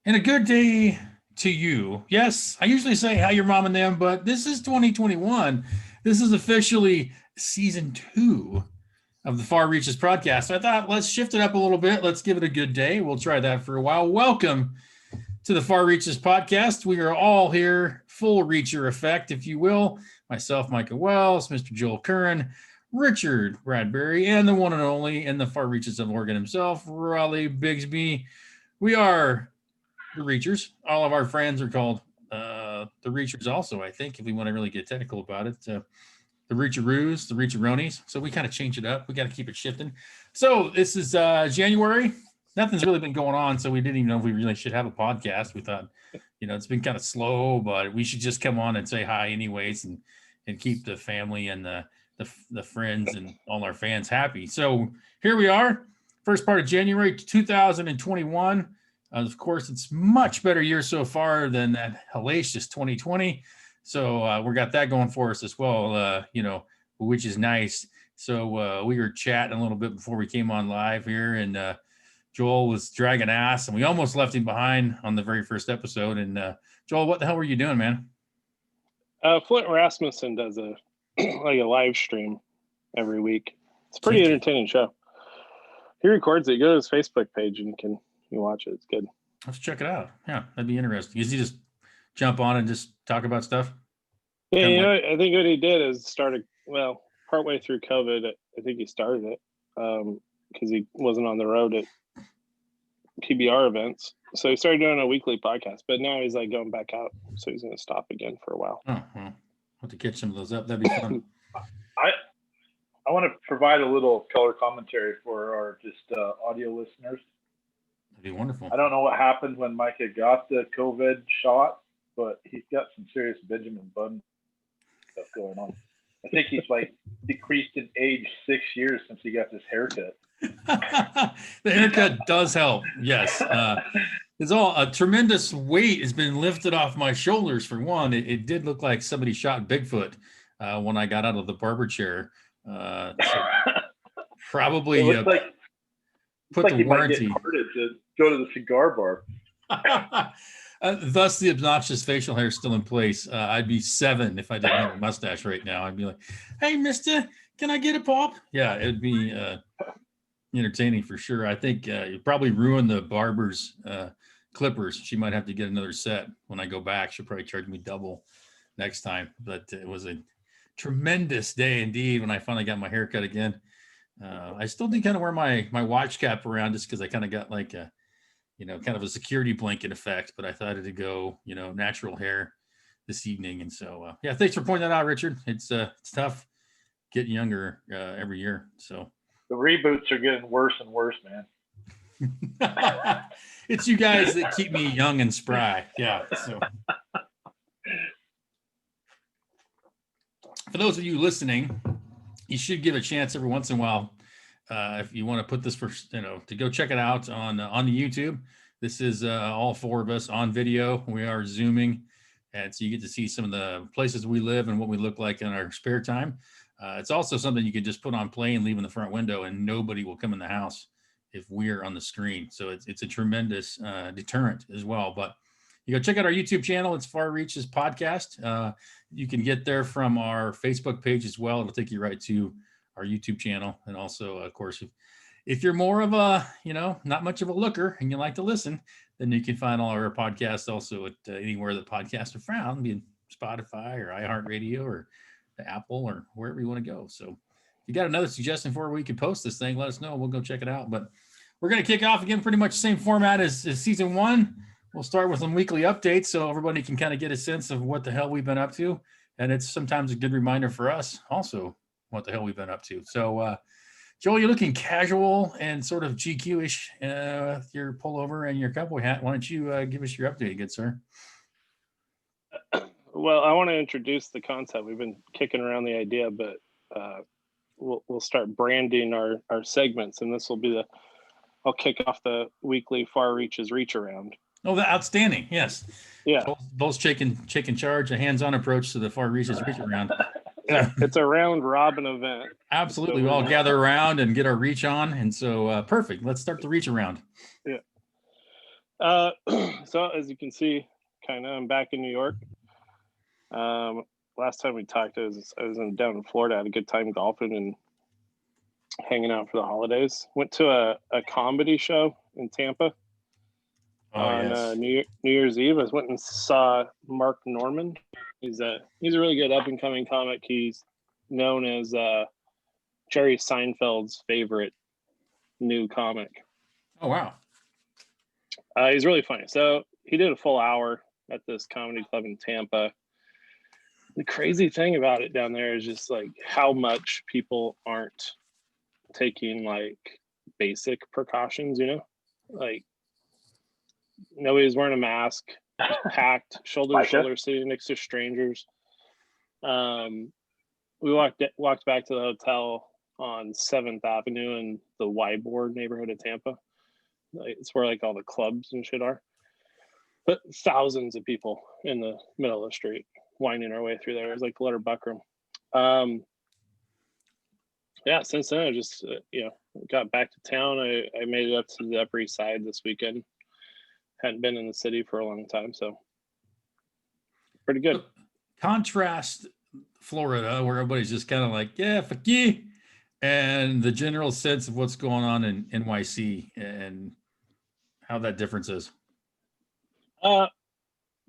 And a good day to you. Yes, I usually say how your mom and them, but this is 2021. This is officially season 2 of the Far Reaches podcast. So I thought let's shift it up a little bit. Let's give it a good day. We'll try that for a while. Welcome to the Far Reaches podcast. We are all here, full reacher effect, if you will. Myself, Micah Wells, Mr. Joel Curran, Richard Bradbury, and the one and only in the Far Reaches of Oregon himself, Rawley Bigsby. We are the Reachers. All of our friends are called the Reachers also, I think, if we want to really get technical about it. The Reacheroos, the Reacheronis. So we kind of change it up. We got to keep it shifting. So this is January. Nothing's really been going on, so we didn't even know if we really should have a podcast. We thought, it's been kind of slow, but we should just come on and say hi anyways and keep the family and the friends and all our fans happy. So here we are, first part of January 2021. Of course, it's much better year so far than that hellacious 2020. So we got that going for us as well, which is nice. So we were chatting a little bit before we came on live here, and Joel was dragging ass, and we almost left him behind on the very first episode. And Joel, what the hell were you doing, man? Flint Rasmussen does a live stream every week. It's a pretty entertaining show. He records it. You go to his Facebook page and you watch it. It's good. Let's check it out. Yeah, that'd be interesting. Does he just jump on and just talk about stuff? Yeah, I think what he did is partway through COVID, I think he started it because he wasn't on the road at PBR events. So he started doing a weekly podcast, but now he's going back out. So he's going to stop again for a while. Oh, well, I'll have to catch some of those up. That'd be fun. I want to provide a little color commentary for our audio listeners. That'd be wonderful. I don't know what happened when Micah got the COVID shot, but he's got some serious Benjamin Button stuff going on. I think he's decreased in age 6 years since he got this haircut. The haircut does help. Yes. It's all a tremendous weight has been lifted off my shoulders. For one, it did look like somebody shot Bigfoot when I got out of the barber chair. So probably put the warranty. To go to the cigar bar. Thus, the obnoxious facial hair is still in place. I'd be 7 if I didn't have a mustache right now. I'd be like, "Hey, Mister, can I get a pop?" Yeah, it'd be entertaining for sure. I think you probably ruined the barber's clippers. She might have to get another set when I go back. She'll probably charge me double next time. But it was a tremendous day indeed when I finally got my haircut again. I still do kind of wear my watch cap around just because I kind of got kind of a security blanket effect, but I thought it'd go, natural hair this evening. And so, thanks for pointing that out, Richard. It's tough getting younger every year. So the reboots are getting worse and worse, man. It's you guys that keep me young and spry. Yeah. So for those of you listening, you should give a chance every once in a while. If you want to put this to go check it out on the YouTube. This is all 4 of us on video. We are Zooming, and so you get to see some of the places we live and what we look like in our spare time. It's also something you can just put on play and leave in the front window, and nobody will come in the house if we're on the screen. So it's a tremendous deterrent as well. But you go check out our YouTube channel. It's Far Reaches Podcast. You can get there from our Facebook page as well. It'll take you right to our YouTube channel. And also, of course, if you're more of a, not much of a looker and you like to listen, then you can find all our podcasts also at anywhere that podcasts are found, being Spotify or iHeartRadio or the Apple or wherever you want to go. So if you got another suggestion for where we could post this thing, let us know. We'll go check it out. But we're going to kick off again, pretty much the same format as season 1. We'll start with some weekly updates so everybody can kind of get a sense of what the hell we've been up to. And it's sometimes a good reminder for us also what the hell we've been up to. So, Joel, you're looking casual and sort of GQ-ish with your pullover and your cowboy hat. Why don't you give us your update, good sir? Well, I want to introduce the concept. We've been kicking around the idea, but we'll start branding our segments, and this will be I'll kick off the weekly Far Reaches Reach Around. Oh, that's outstanding. Yes. Yeah. Both taking charge, a hands-on approach to the Far Reaches Reach Around. It's a round robin event. Absolutely. So, we all gather around and get our reach on. And so perfect. Let's start the reach around. Yeah. So as you can see, kind of, I'm back in New York. Last time we talked, I was down in Florida. I had a good time golfing and hanging out for the holidays. Went to a comedy show in Tampa on New Year's Eve. I went and saw Mark Norman. He's a really good up and coming comic. He's known as Jerry Seinfeld's favorite new comic. Oh wow. He's really funny. So he did a full hour at this comedy club in Tampa. The crazy thing about it down there is just like how much people aren't taking like basic precautions, you know, like nobody's wearing a mask, packed shoulder to shoulder, sitting next to strangers. We walked back to the hotel on 7th Avenue in the Ybor neighborhood of Tampa. It's where like all the clubs and shit are. But thousands of people in the middle of the street winding our way through there. It was like Letter Buckroom. Yeah, since then I just got back to town. I made it up to the Upper East Side this weekend. Hadn't been in the city for a long time, so pretty good. Contrast Florida, where everybody's just kind of like, yeah, fuck you, and the general sense of what's going on in NYC and how that difference is.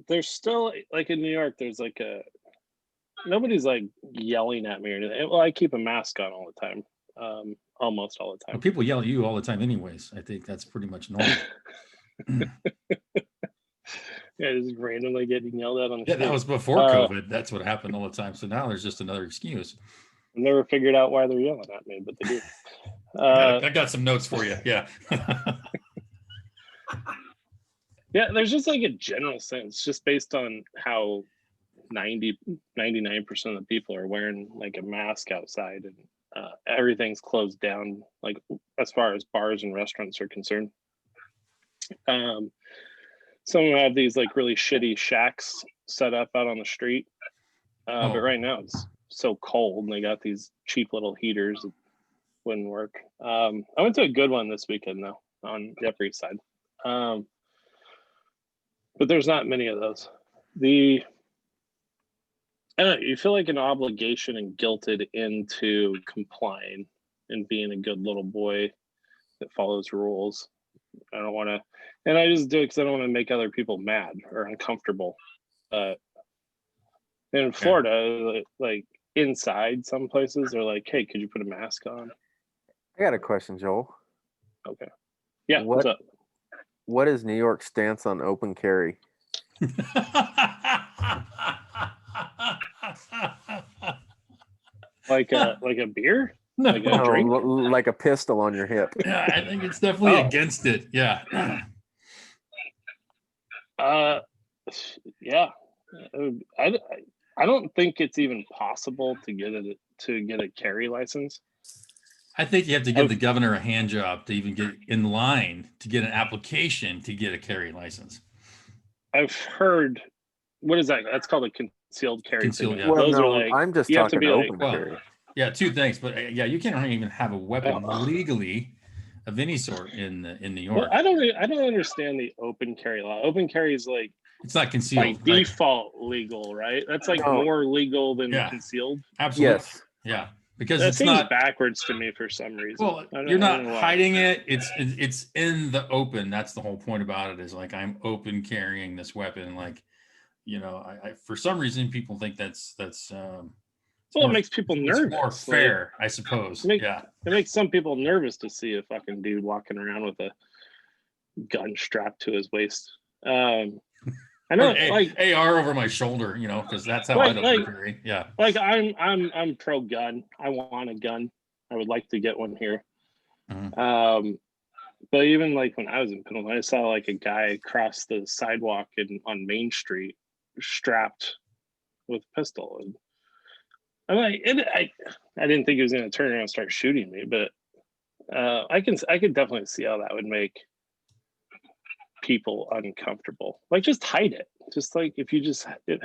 There's still, like in New York, there's like nobody's like yelling at me or anything. Well, I keep a mask on all the time, almost all the time. Well, people yell at you all the time anyways. I think that's pretty much normal. Yeah, just randomly getting yelled at on the street. That was before COVID. That's what happened all the time. So now there's just another excuse. I never figured out why they're yelling at me, but they do. I got some notes for you. Yeah. Yeah, there's just like a general sense, just based on how 99% of the people are wearing like a mask outside, and everything's closed down, like as far as bars and restaurants are concerned. Some of them have these like really shitty shacks set up out on the street. But right now it's so cold and they got these cheap little heaters that wouldn't work. I went to a good one this weekend though, on the Upper East Side. But there's not many of those. I don't know, you feel like an obligation and guilted into complying and being a good little boy that follows rules. I don't want to, and I just do it because I don't want to make other people mad or uncomfortable. In Florida, like inside some places are like, hey, could you put a mask on? I got a question, Joel. Okay. Yeah, what's up? What is New York's stance on open carry? Like a beer? No. Like a drink? Like a pistol on your hip. Yeah, I think it's definitely against it. Yeah. Yeah. I don't think it's even possible to get a carry license. I think you have to give the governor a hand job to even get in line to get an application to get a carry license. I've heard, what is that? That's called a concealed carry. Yeah. Well, those no, are like, I'm just you have to talking be open like, carry. Yeah, two things, but yeah, you can't even have a weapon legally of any sort in New York. Well, I don't understand the open carry law. Open carry is like, it's not concealed. By default legal, right? That's like more legal than concealed. Absolutely. Yes. Yeah. Because that it's seems not backwards to me for some reason. Well, you're not hiding it. It's in the open. That's the whole point about it, is like, I'm open carrying this weapon. Like, I for some reason people think that's well, it makes people nervous. It's more fair, I suppose. It makes some people nervous to see a fucking dude walking around with a gun strapped to his waist. I know, like AR over my shoulder, because that's how I don't carry. Yeah. Like I'm pro gun. I want a gun. I would like to get one here. Mm-hmm. But even like when I was in Pendleton, I saw like a guy cross the sidewalk on Main Street strapped with a pistol. And I'm like, I didn't think he was going to turn around and start shooting me, but I could definitely see how that would make people uncomfortable. Like, just hide it. Just like if you just have it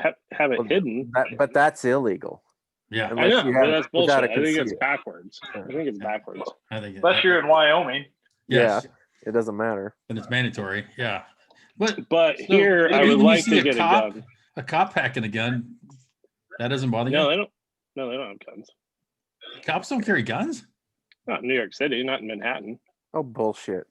hidden. But that's illegal. Yeah, I know. But that's bullshit. I think it's backwards. Unless you're in Wyoming. Yes. Yeah, it doesn't matter. And it's mandatory. Yeah. But so here, I maybe would when you like see to a get cop, a gun. a cop packing a gun, that doesn't bother No, you? they don't. No, they don't have guns. Cops don't carry guns? Not in New York City, not in Manhattan. Oh, bullshit.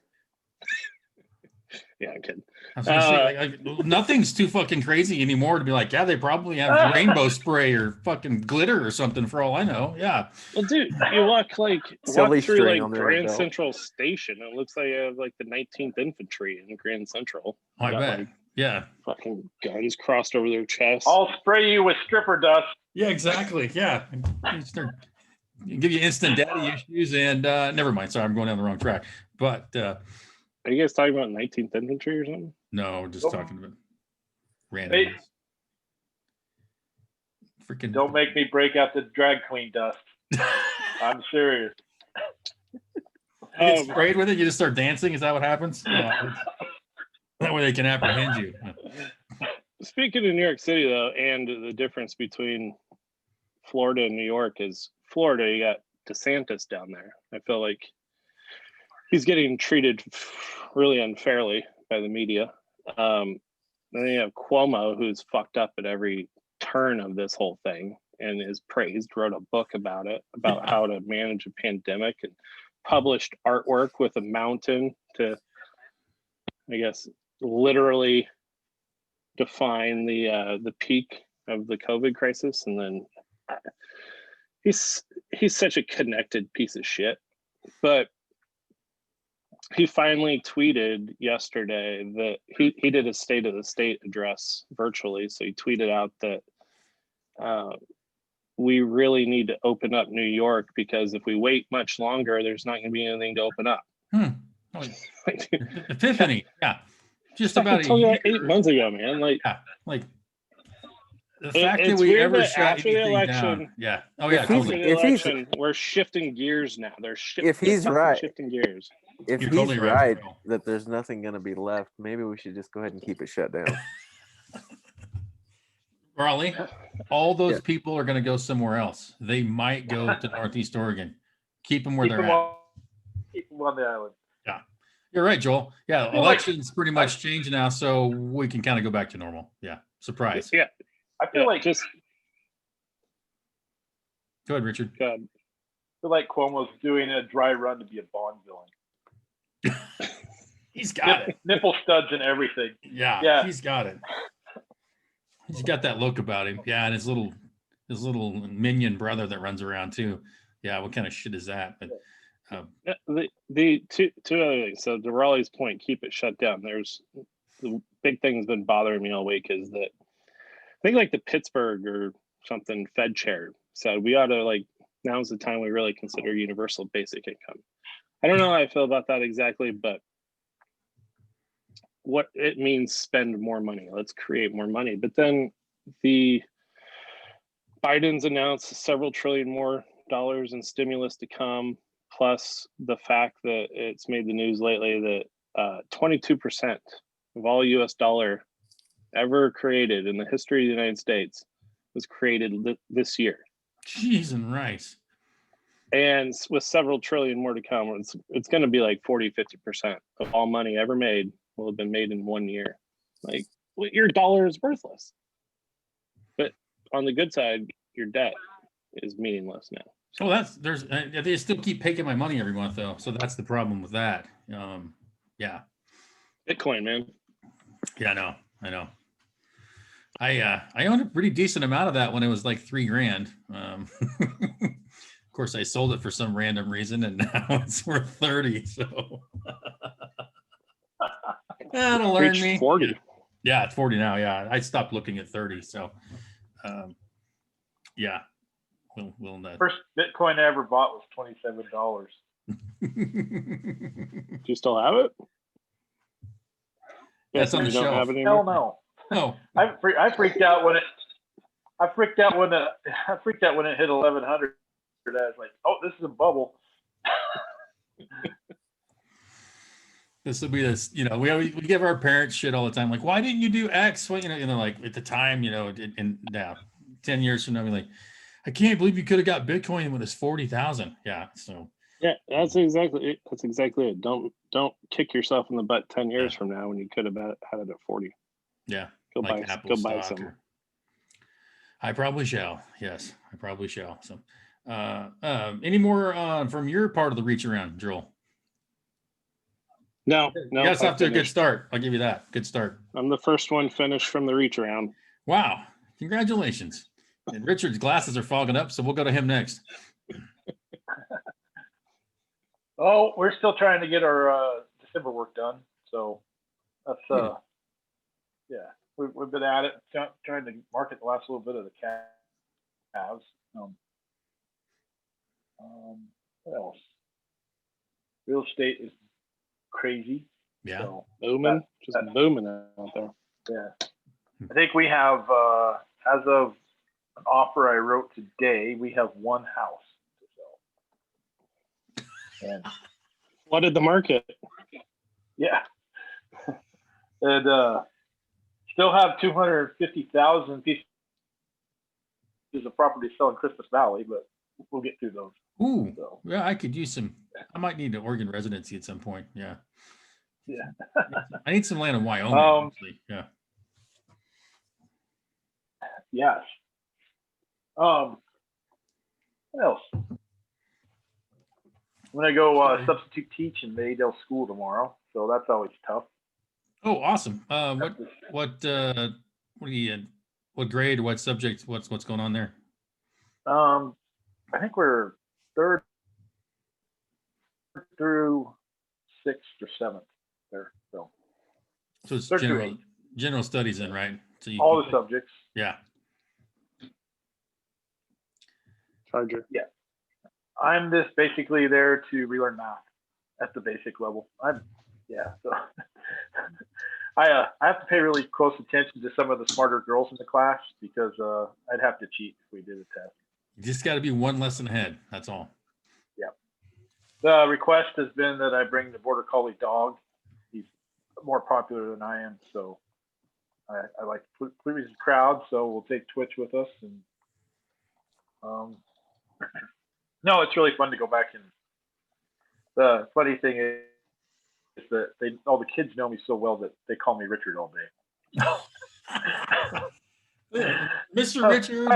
Yeah, I'm kidding. I was gonna say, like, nothing's too fucking crazy anymore to be like, yeah, they probably have rainbow spray or fucking glitter or something for all I know. Yeah. Well, dude, you walk Silly through string like on their Grand belt. Central Station. It looks like you have like the 19th Infantry in Grand Central. Oh, I Got, bet. like, Yeah. fucking guns crossed over their chest. I'll spray you with stripper dust. Yeah, exactly. Yeah. Give you instant daddy issues and never mind. Sorry, I'm going down the wrong track. But Are you guys talking about 19th Infantry or something? no, just Nope. talking about random. Hey. Freaking Don't make me break out the drag queen dust. I'm serious. You get sprayed with it, you just start dancing. Is that what happens? That way they can apprehend you. Speaking of New York City, though, and the difference between Florida and New York is Florida, you got DeSantis down there. I feel like he's getting treated really unfairly by the media. Then you have Cuomo, who's fucked up at every turn of this whole thing and is praised, wrote a book about it, about how to manage a pandemic, and published artwork with a mountain to, I guess, literally define the peak of the COVID crisis. And then he's such a connected piece of shit. But he finally tweeted yesterday that he did a State of the State address virtually. So he tweeted out that we really need to open up New York, because if we wait much longer, there's not going to be anything to open up. Oh, epiphany. Yeah. Just about I told a you year. that 8 months ago, man. Like, Yeah. Like the fact that it's we weird ever that shut after the anything election, down. Yeah. Oh yeah. If he's- after Totally. the if he's- election, we're shifting gears now. They're If he's right, shifting gears. if You're he's totally right, right Joel. that there's nothing going to be left, maybe we should just go ahead and keep it shut down. Rawley, all those Yeah. people are going to go somewhere else. They might go to Northeast Oregon. Keep them where Keep they're them at. keep them on the island. You're right, Joel. Yeah, feel like- elections pretty much changed now, so we can kind of go back to normal. Yeah, surprise. Yeah, I feel like just Go ahead, Richard. God. Cuomo's doing a dry run to be a Bond villain. He's got it. Nipple studs and everything. Yeah, Yeah. he's got it. He's got that look about him. Yeah, and his little minion brother that runs around too. Yeah, what kind of shit is that? But The two other things. So to Raleigh's point, keep it shut down. There's the big thing that's been bothering me all week is that I think like the Pittsburgh or something Fed chair said we ought to now's the time we really consider universal basic income. I don't know how I feel about that exactly, but what it means, spend more money. Let's create more money. But then the Biden's announced several trillion more dollars in stimulus to come, plus the fact that it's made the news lately that 22% of all US dollar ever created in the history of the United States was created this year. cheese and rice. And with several trillion more to come, it's going to be like 40-50% of all money ever made will have been made in 1 year. Like, your dollar is worthless. But on the good side, your debt is meaningless now. Oh, they still keep taking my money every month though, so that's the problem with that. Yeah, Bitcoin, man. yeah, I know. I owned a pretty decent amount of that when it was like $3,000. Of course, I sold it for some random reason, and now it's worth 30. So that'll learn Reached me. 40. Yeah, it's 40 now. Yeah, I stopped looking at 30. So, yeah, we'll First Bitcoin I ever bought was $27. Do you still have it? That's on You the don't shelf. have it anymore? Hell no. Oh, I freaked out when it hit 1100. I was like, oh, this is a bubble. this will be this. We give our parents shit all the time. Like, why didn't you do X? Well, like at the time, and now 10 years from now, we're like, I can't believe you could have got Bitcoin when it's 40,000. Yeah, so Yeah, that's exactly it. That's exactly it. Don't kick yourself in the butt 10 years from now when you could have had it at 40. Yeah. Go Like buy Apple stock. some. I probably shall. Yes, I probably shall. So, any more from your part of the reach around, Joel? No, You guys I off to a good finished. start. I'll give you that. Good start. I'm the first one finished from the reach around. Wow. Congratulations. And Richard's glasses are fogging up, so we'll go to him next. Oh, we're still trying to get our December work done. So that's yeah, we've been at it, trying to market the last little bit of the calves. What else? Real estate is crazy. Yeah. So Booming, booming out there. yeah, I think we have as of an offer I wrote today, we have one house to sell. And Flooded the market. yeah, and still have 250,000 pieces of property to sell in Christmas Valley, but we'll get through those. Ooh. So. Yeah, I could use some. I might need an Oregon residency at some point. Yeah. Yeah. I need some land in Wyoming, actually. Yeah. Yes. What else? I'm gonna go substitute teach in Maydale School tomorrow, so that's always tough. Oh, awesome. What grade, what subject, what's going on there? I think we're third through sixth or seventh there. So it's third general studies then, right? So all the subjects. Yeah. Charger. Yeah. I'm just basically there to relearn math at the basic level. So I have to pay really close attention to some of the smarter girls in the class because I'd have to cheat if we did a test. You just got to be one lesson ahead. That's all. Yeah. The request has been that I bring the border collie dog. He's more popular than I am, so I like to please the crowd. So we'll take Twitch with us, and no, it's really fun to go back. And the funny thing is that all the kids know me so well that they call me Richard all day. Mr. Richard.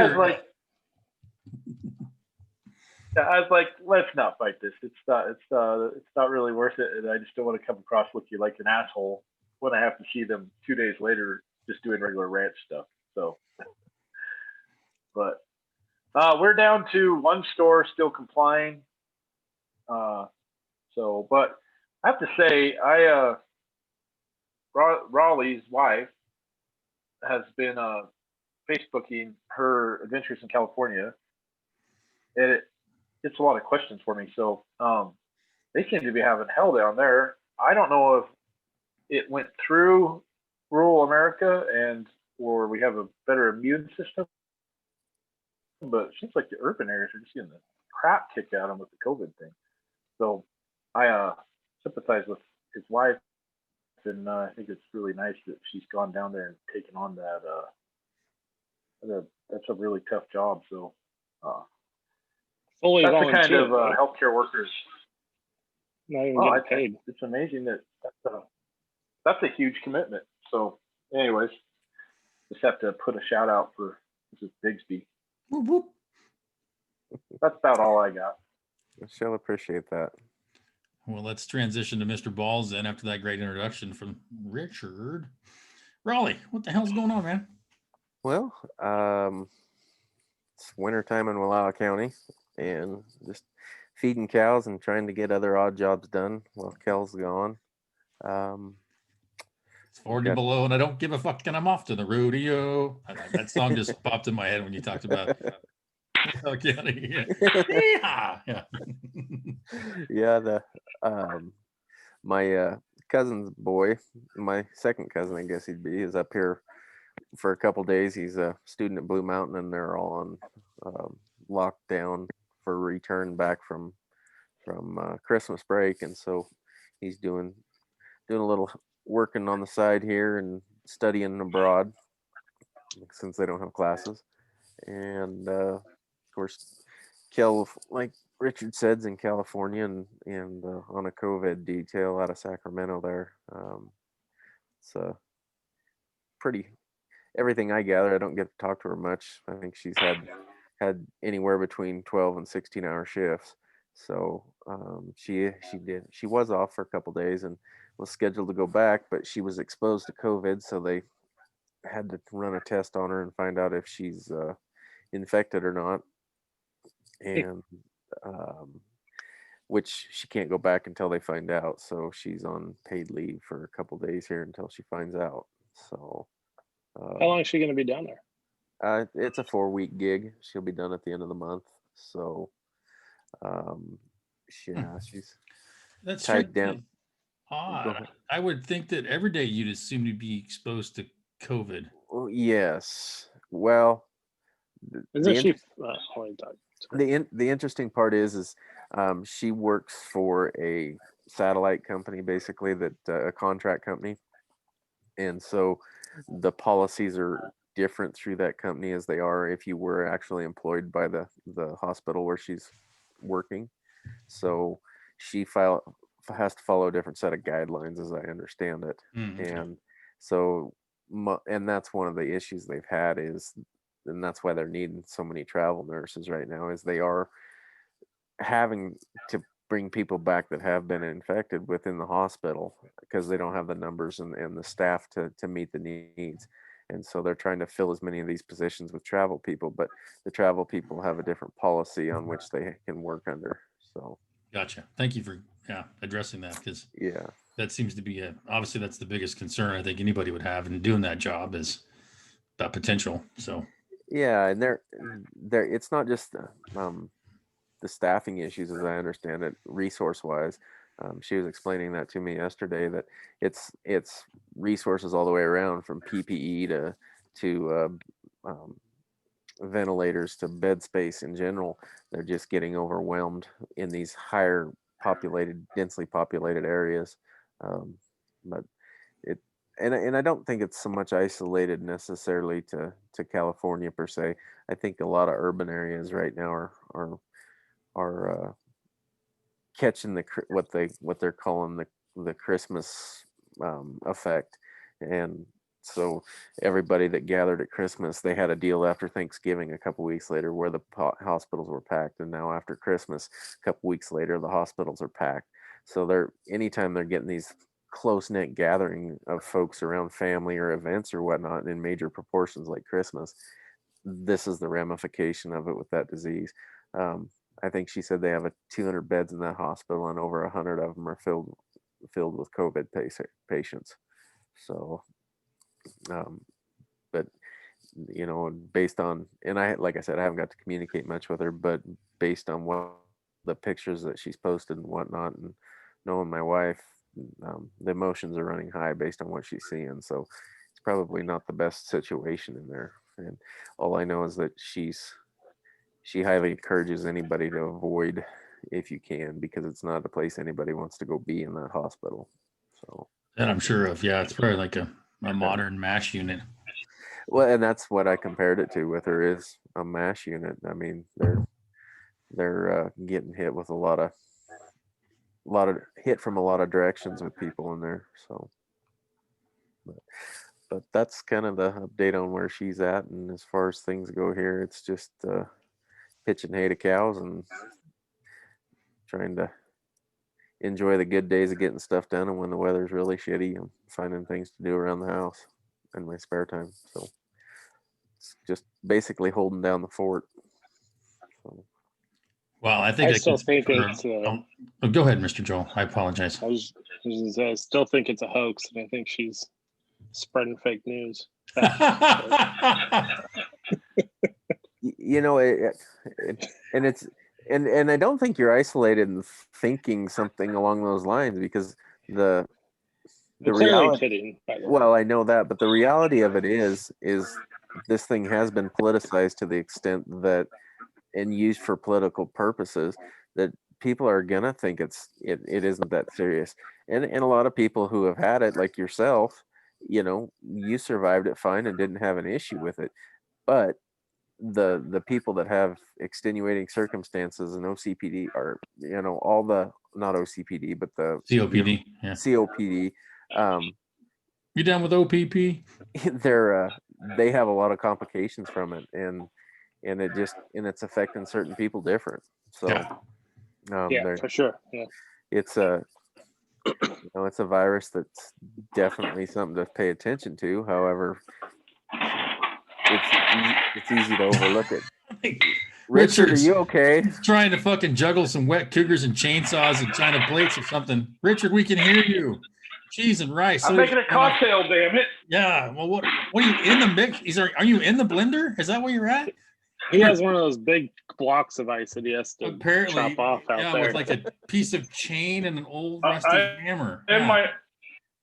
I was like, let's not fight this. It's not really worth it, and I just don't want to come across looking like an asshole when I have to see them 2 days later just doing regular ranch stuff. So, but we're down to one store still complying. But I have to say, Rawley's wife has been Facebooking her adventures in California, and it gets a lot of questions for me. So they seem to be having hell down there. I don't know if it went through rural America or we have a better immune system, but it seems like the urban areas are just getting the crap kicked out of them with the COVID thing. So I sympathize with his wife, and I think it's really nice that she's gone down there and taken on that. That's a really tough job. So fully that's volunteer, the kind of right? healthcare workers. Not even getting paid. It's amazing that's a huge commitment. So, anyways, just have to put a shout out for Mrs. Bigsby. Whoop, whoop. That's about all I got. I shall appreciate that. Well, let's transition to Mr. Balls then after that great introduction from Richard. Rawley, what the hell's going on, man? Well, it's wintertime in Wallowa County, and just feeding cows and trying to get other odd jobs done while Kel's gone. It's 40 below, and I don't give a fuck, and I'm off to the rodeo. That song just popped in my head when you talked about County. Yeah. Yeah, my cousin's boy, my second cousin, I guess he'd be, is up here for a couple days. He's a student at Blue Mountain, and they're all on lockdown for return back from Christmas break, and so he's doing a little working on the side here and studying abroad since they don't have classes, and of course like Richard said's in California and on a COVID detail out of Sacramento there. It's pretty everything I gather. I don't get to talk to her much. I think she's had anywhere between 12 and 16-hour shifts. So she was off for a couple days and was scheduled to go back, but she was exposed to COVID, so they had to run a test on her and find out if she's infected or not. And which she can't go back until they find out. So she's on paid leave for a couple days here until she finds out. So How long is she going to be down there? it's a 4-week gig. She'll be done at the end of the month. So she's That's tied down. odd. I would think that every day you'd assume to be exposed to COVID. Well, yes. Well, Isn't she? The interesting part is she works for a satellite company, basically, that a contract company, and so the policies are different through that company as they are if you were actually employed by the hospital where she's working. So she has to follow a different set of guidelines, as I understand it. Okay. And so and that's one of the issues they've had is, and that's why they're needing so many travel nurses right now, is they are having to bring people back that have been infected within the hospital because they don't have the numbers and the staff to meet the needs. And so they're trying to fill as many of these positions with travel people, but the travel people have a different policy on which they can work under. So Gotcha. Thank you for addressing that, because yeah, that seems to be obviously that's the biggest concern I think anybody would have in doing that job is that potential. So yeah, and they're it's not just the staffing issues, as I understand it, resource wise. She was explaining that to me yesterday, that it's resources all the way around, from PPE to ventilators to bed space in general. They're just getting overwhelmed in these higher populated, densely populated areas. But it and I don't think it's so much isolated necessarily to California per se. I think a lot of urban areas right now are catching what they're calling the Christmas effect. And so everybody that gathered at Christmas, they had a deal after Thanksgiving a couple weeks later where the hospitals were packed, and now after Christmas a couple weeks later the hospitals are packed. So anytime they're getting these close-knit gathering of folks around family or events or whatnot in major proportions like Christmas, this is the ramification of it with that disease. I think she said they have 200 beds in that hospital, and over 100 of them are filled with COVID patients. So, but based on, and like I said, I haven't got to communicate much with her, but based on what the pictures that she's posted and whatnot, and knowing my wife, the emotions are running high based on what she's seeing. So it's probably not the best situation in there. And all I know is that she highly encourages anybody to avoid if you can, because it's not a place anybody wants to go be in that hospital. So, and I'm sure it's probably like a modern MASH unit. Well, and that's what I compared it to with her, is a MASH unit. I mean, they're getting hit with a lot of hit from a lot of directions with people in there. So, but that's kind of the update on where she's at. And as far as things go here, it's just pitching hay to cows and trying to enjoy the good days of getting stuff done, and when the weather's really shitty, I'm finding things to do around the house in my spare time. So it's just basically holding down the fort. So. Well, I think I still think it's. Go ahead, Mr. Joel. I apologize. I still think it's a hoax, and I think she's spreading fake news. And I don't think you're isolated in thinking something along those lines, because the reality. Kidding, well, I know that, but the reality of it is this thing has been politicized to the extent that, and used for political purposes, that people are gonna think it isn't that serious. And a lot of people who have had it, like yourself, you survived it fine and didn't have an issue with it. But the people that have extenuating circumstances and OCPD, or all the, not OCPD but the COPD. Yeah. COPD, You done with OPP? they have a lot of complications from it, and it's affecting certain people different. So Yeah, for sure. Yeah. it's a it's a virus that's definitely something to pay attention to. However, it's easy to overlook it. Richard, are you okay? He's trying to fucking juggle some wet cougars and chainsaws and China plates or something. Richard, we can hear you. Cheese and rice. I'm making a cocktail, damn it. Yeah. Well, what are you in the mix? Are you in the blender? Is that where you're at? He has one of those big blocks of ice that he has to chop off out there. With like a piece of chain and an old rusty hammer. And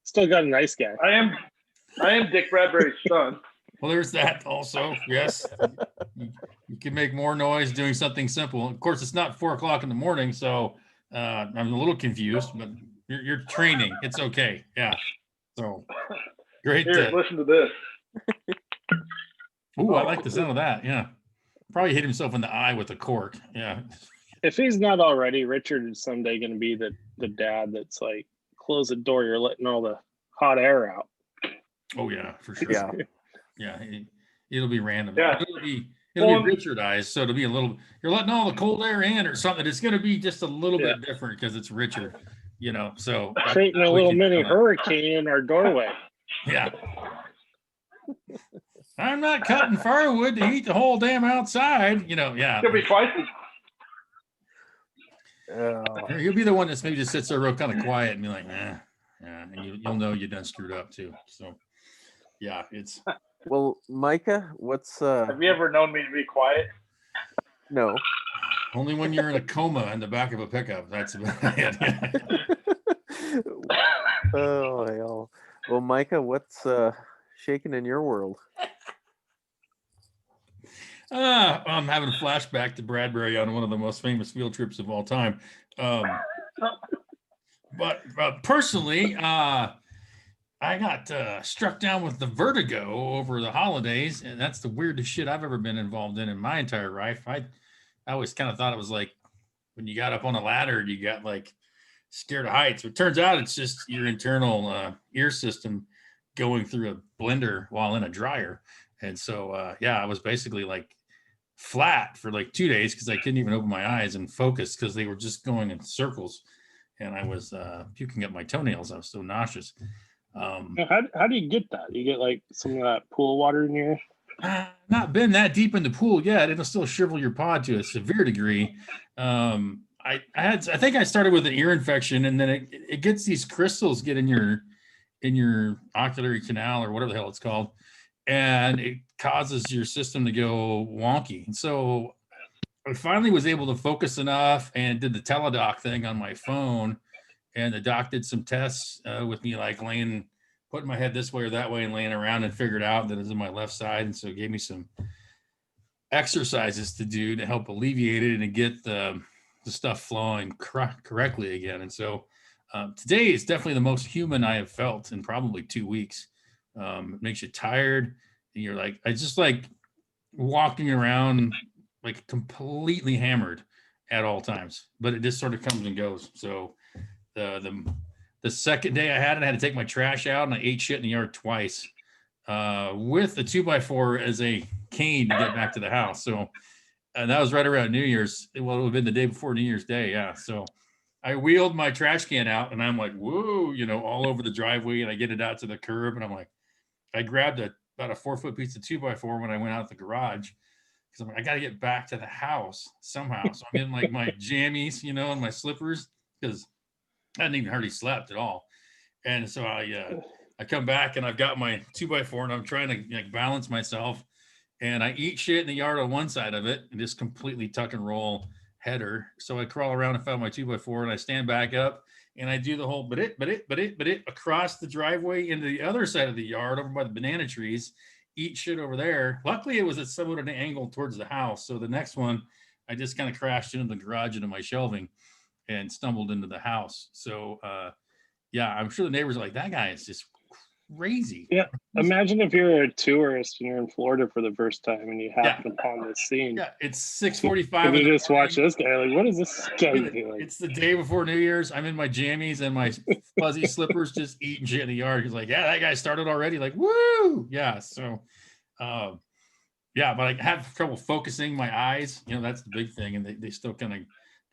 still got a nice guy. I am Dick Bradbury's son. Well, there's that also. Yes. You can make more noise doing something simple. Of course, it's not 4 o'clock in the morning, so I'm a little confused, but you're training. It's okay. Yeah. So great. Here, listen to this. Ooh, I like the sound of that. Yeah. Probably hit himself in the eye with a cork. Yeah. If he's not already, Richard is someday going to be the dad that's like, close the door, you're letting all the hot air out. Oh yeah, for sure. Yeah. Yeah. It'll be random. Yeah. It'll be Richardized. So it'll be a little, you're letting all the cold air in or something. It's going to be just a little bit different because it's Richard, so. Creating a little mini hurricane in our doorway. Yeah. I'm not cutting firewood to heat the whole damn outside, yeah. It'll be spicy. You'll be the one that's maybe just sits there real kind of quiet and be like, yeah, and you'll know you done screwed up too. So, yeah, it's. Well, Micah, what's Have you ever known me to be quiet? No. Only when you're in a coma in the back of a pickup. That's about it. Oh hell. Well, Micah, what's shaking in your world? I'm having a flashback to Bradbury on one of the most famous field trips of all time. But personally, I got struck down with the vertigo over the holidays, and that's the weirdest shit I've ever been involved in my entire life. I always kind of thought it was like when you got up on a ladder, you got like scared of heights. But it turns out it's just your internal ear system going through a blender while in a dryer. And so, I was basically like flat for like 2 days because I couldn't even open my eyes and focus because they were just going in circles. And I was puking up my toenails. I was so nauseous. How do you get that? You get like some of that pool water in your not been that deep in the pool yet. It'll still shrivel your pod to a severe degree. I think I started with an ear infection, and then it gets these crystals get in your ocular canal or whatever the hell it's called, and it causes your system to go wonky. And so I finally was able to focus enough and did the teledoc thing on my phone, and the doc did some tests with me, like putting my head this way or that way and laying around, and figured out that it was in my left side. And so it gave me some exercises to do to help alleviate it and to get the stuff flowing correctly again. And so today is definitely the most human I have felt in probably 2 weeks. It makes you tired. And you're like, I just like walking around like completely hammered at all times, but it just sort of comes and goes. So the second day I had to take my trash out, and I ate shit in the yard twice with a 2x4 as a cane to get back to the house. So that was right around New Year's. Well, it would have been the day before New Year's Day. Yeah. So I wheeled my trash can out, and I'm like, whoa, all over the driveway, and I get it out to the curb, and I'm like, I grabbed about a 4-foot piece of 2x4 when I went out the garage, because I'm like, I got to get back to the house somehow. So I'm in like my jammies, and my slippers, because I hadn't even hardly slept at all. And so I come back, and I've got my 2x4, and I'm trying to like balance myself, and I eat shit in the yard on one side of it and just completely tuck and roll header. So I crawl around and find my 2x4, and I stand back up, and I do the whole but it across the driveway into the other side of the yard over by the banana trees, eat shit over there. Luckily, it was at somewhat an angle towards the house. So the next one, I just kind of crashed into the garage, into my shelving, and stumbled into the house. So I'm sure the neighbors are like, that guy is just crazy. Yeah. Imagine if you're a tourist and you're in Florida for the first time and you happen upon this scene. Yeah, it's 6:45. And you just watch this guy, like, what is this guy doing? It's the day before New Year's. I'm in my jammies and my fuzzy slippers, just eating shit in the yard. He's like, yeah, that guy started already. Like, woo, yeah. So, yeah, but I have trouble focusing my eyes. You know, that's the big thing, and they still kind of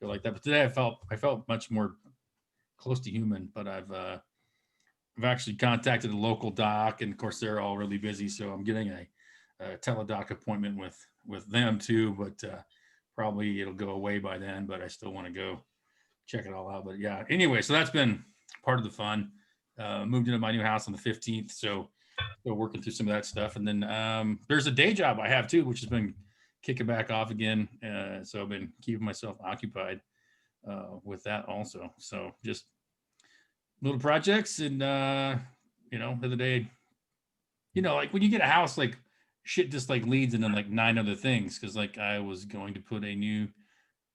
go like that. But today I felt much more close to human. But I've actually contacted a local doc, and of course they're all really busy. So I'm getting a teledoc appointment with them too. But probably it'll go away by then. But I still want to go check it all out. But yeah, anyway, so that's been part of the fun. Moved into my new house on the 15th, so still working through some of that stuff. And then there's a day job I have too, which has been kicking back off again. So I've been keeping myself occupied with that also. So just little projects, and you know, the other day, you know, like when you get a house, like shit just like leads into like 9 other things. Cause like I was going to put a new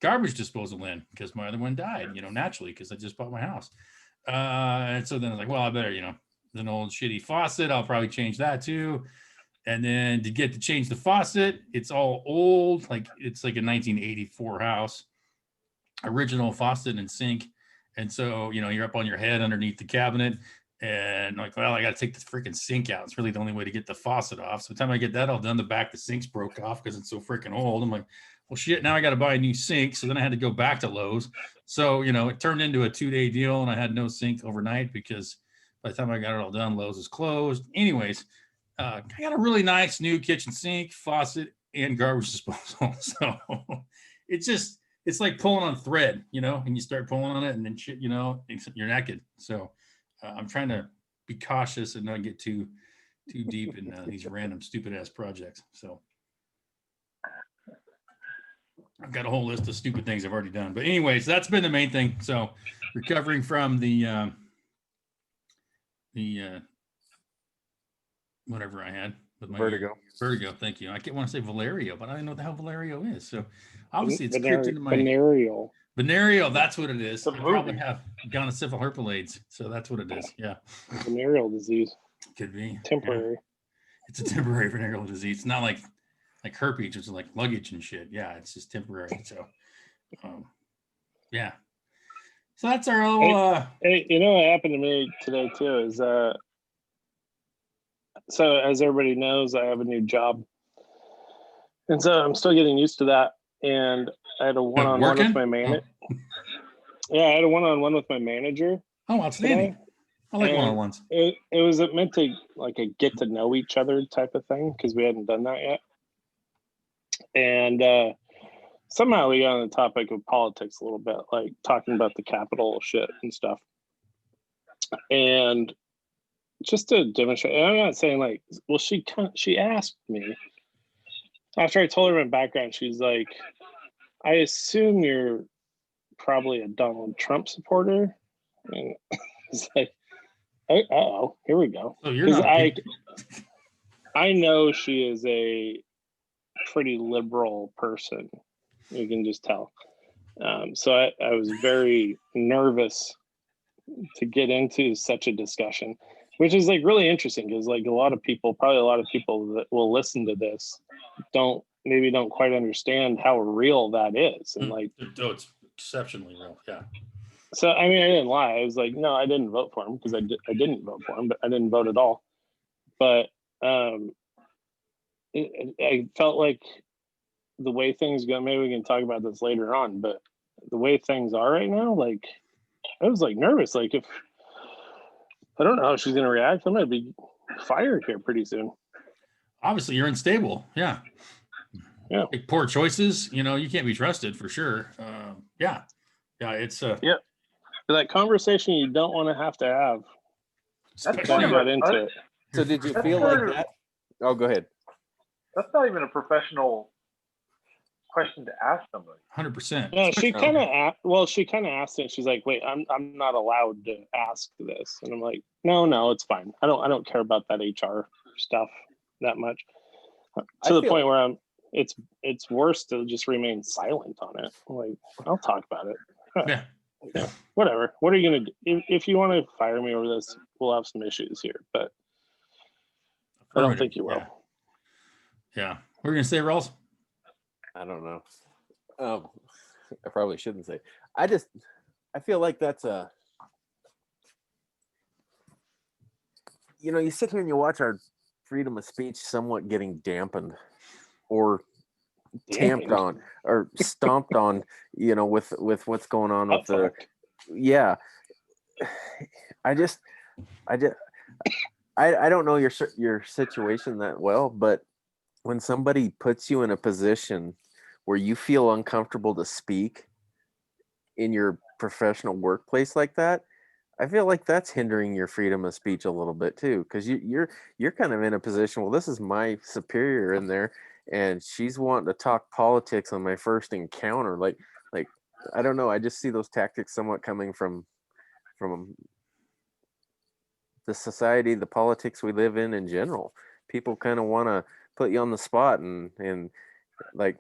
garbage disposal in because my other one died, you know, naturally, because I just bought my house. And so then I was like, well, I better, you know, there's an old shitty faucet. I'll probably change that too. And then to change the faucet, it's all old. Like it's like a 1984 house, original faucet and sink. And so, you know, you're up on your head underneath the cabinet and like, well, I got to take the freaking sink out. It's really the only way to get the faucet off. So by the time I get that all done, the back of the sink's broke off because it's so freaking old. I'm like, well, shit, now I got to buy a new sink. So then I had to go back to Lowe's. So, you know, it turned into a 2-day deal and I had no sink overnight because by the time I got it all done, Lowe's was closed. Anyways, I got a really nice new kitchen sink, faucet, and garbage disposal. So it's like pulling on thread, you know, and you start pulling on it and then shit, you know, you're naked. So I'm trying to be cautious and not get too deep in these random stupid ass projects. So I've got a whole list of stupid things I've already done. But anyways, that's been the main thing. So recovering from the whatever I had with my Vertigo. Vertigo, thank you. I want to say Valerio, but I don't know what the hell Valerio is. So obviously it's creeped into my venereal. That's what it is. I probably have gonosyphil herpes, so that's what it is. Yeah, venereal disease. Could be temporary. Yeah. It's a temporary venereal disease. It's not like herpes, which is like luggage and shit. Yeah, it's just temporary. So, yeah. So that's our little. Hey, you know what happened to me today too is so as everybody knows, I have a new job, and so I'm still getting used to that. And I had a one-on-one with my manager. Oh. Yeah, I had a one-on-one with my manager. Oh, outstanding! Today. I like one-on-ones. It was meant to like a get to know each other type of thing because we hadn't done that yet. And somehow we got on the topic of politics a little bit, like talking about the Capitol shit and stuff. And just to demonstrate, and I'm not saying like, well, she asked me after I told her my background. She's like, I assume you're probably a Donald Trump supporter. And it's like, oh, here we go. So you're not. I know she is a pretty liberal person. You can just tell. So I was very nervous to get into such a discussion, which is like really interesting because like probably a lot of people that will listen to this don't quite understand how real that is. And like, it's exceptionally real. Yeah. So, I mean, I didn't lie. I was like, no, I didn't vote for him because I didn't vote for him, but I didn't vote at all. But I felt like the way things go, maybe we can talk about this later on, but the way things are right now, like I was like nervous. Like if I don't know how she's going to react, I'm going to be fired here pretty soon. Obviously you're unstable. Yeah. Yeah. Make poor choices. You know, you can't be trusted for sure. Yeah. It's yeah. That conversation you don't want to have. Especially got into it. So did you feel like that? Oh, go ahead. That's not even a professional question to ask somebody. 100%. No, she kind of asked it. She's like, "Wait, I'm not allowed to ask this," and I'm like, "No, it's fine. I don't care about that HR stuff that much." To the point where it's worse to just remain silent on it. I'm like, I'll talk about it. Yeah. Yeah, whatever. What are you gonna do? If you want to fire me over this, we'll have some issues here. But I don't think you will. Yeah. We're going to say, Rawls? I don't know. I probably shouldn't say. I feel like that's you sit here and you watch our freedom of speech somewhat getting dampened or tamped on or stomped on, with what's going on with the, yeah. I don't know your situation that well, but when somebody puts you in a position where you feel uncomfortable to speak in your professional workplace like that, I feel like that's hindering your freedom of speech a little bit too, because you're kind of in a position. Well, this is my superior in there, and she's wanting to talk politics on my first encounter. Like I don't know. I just see those tactics somewhat coming from the society, the politics we live in general. People kind of want to put you on the spot, and like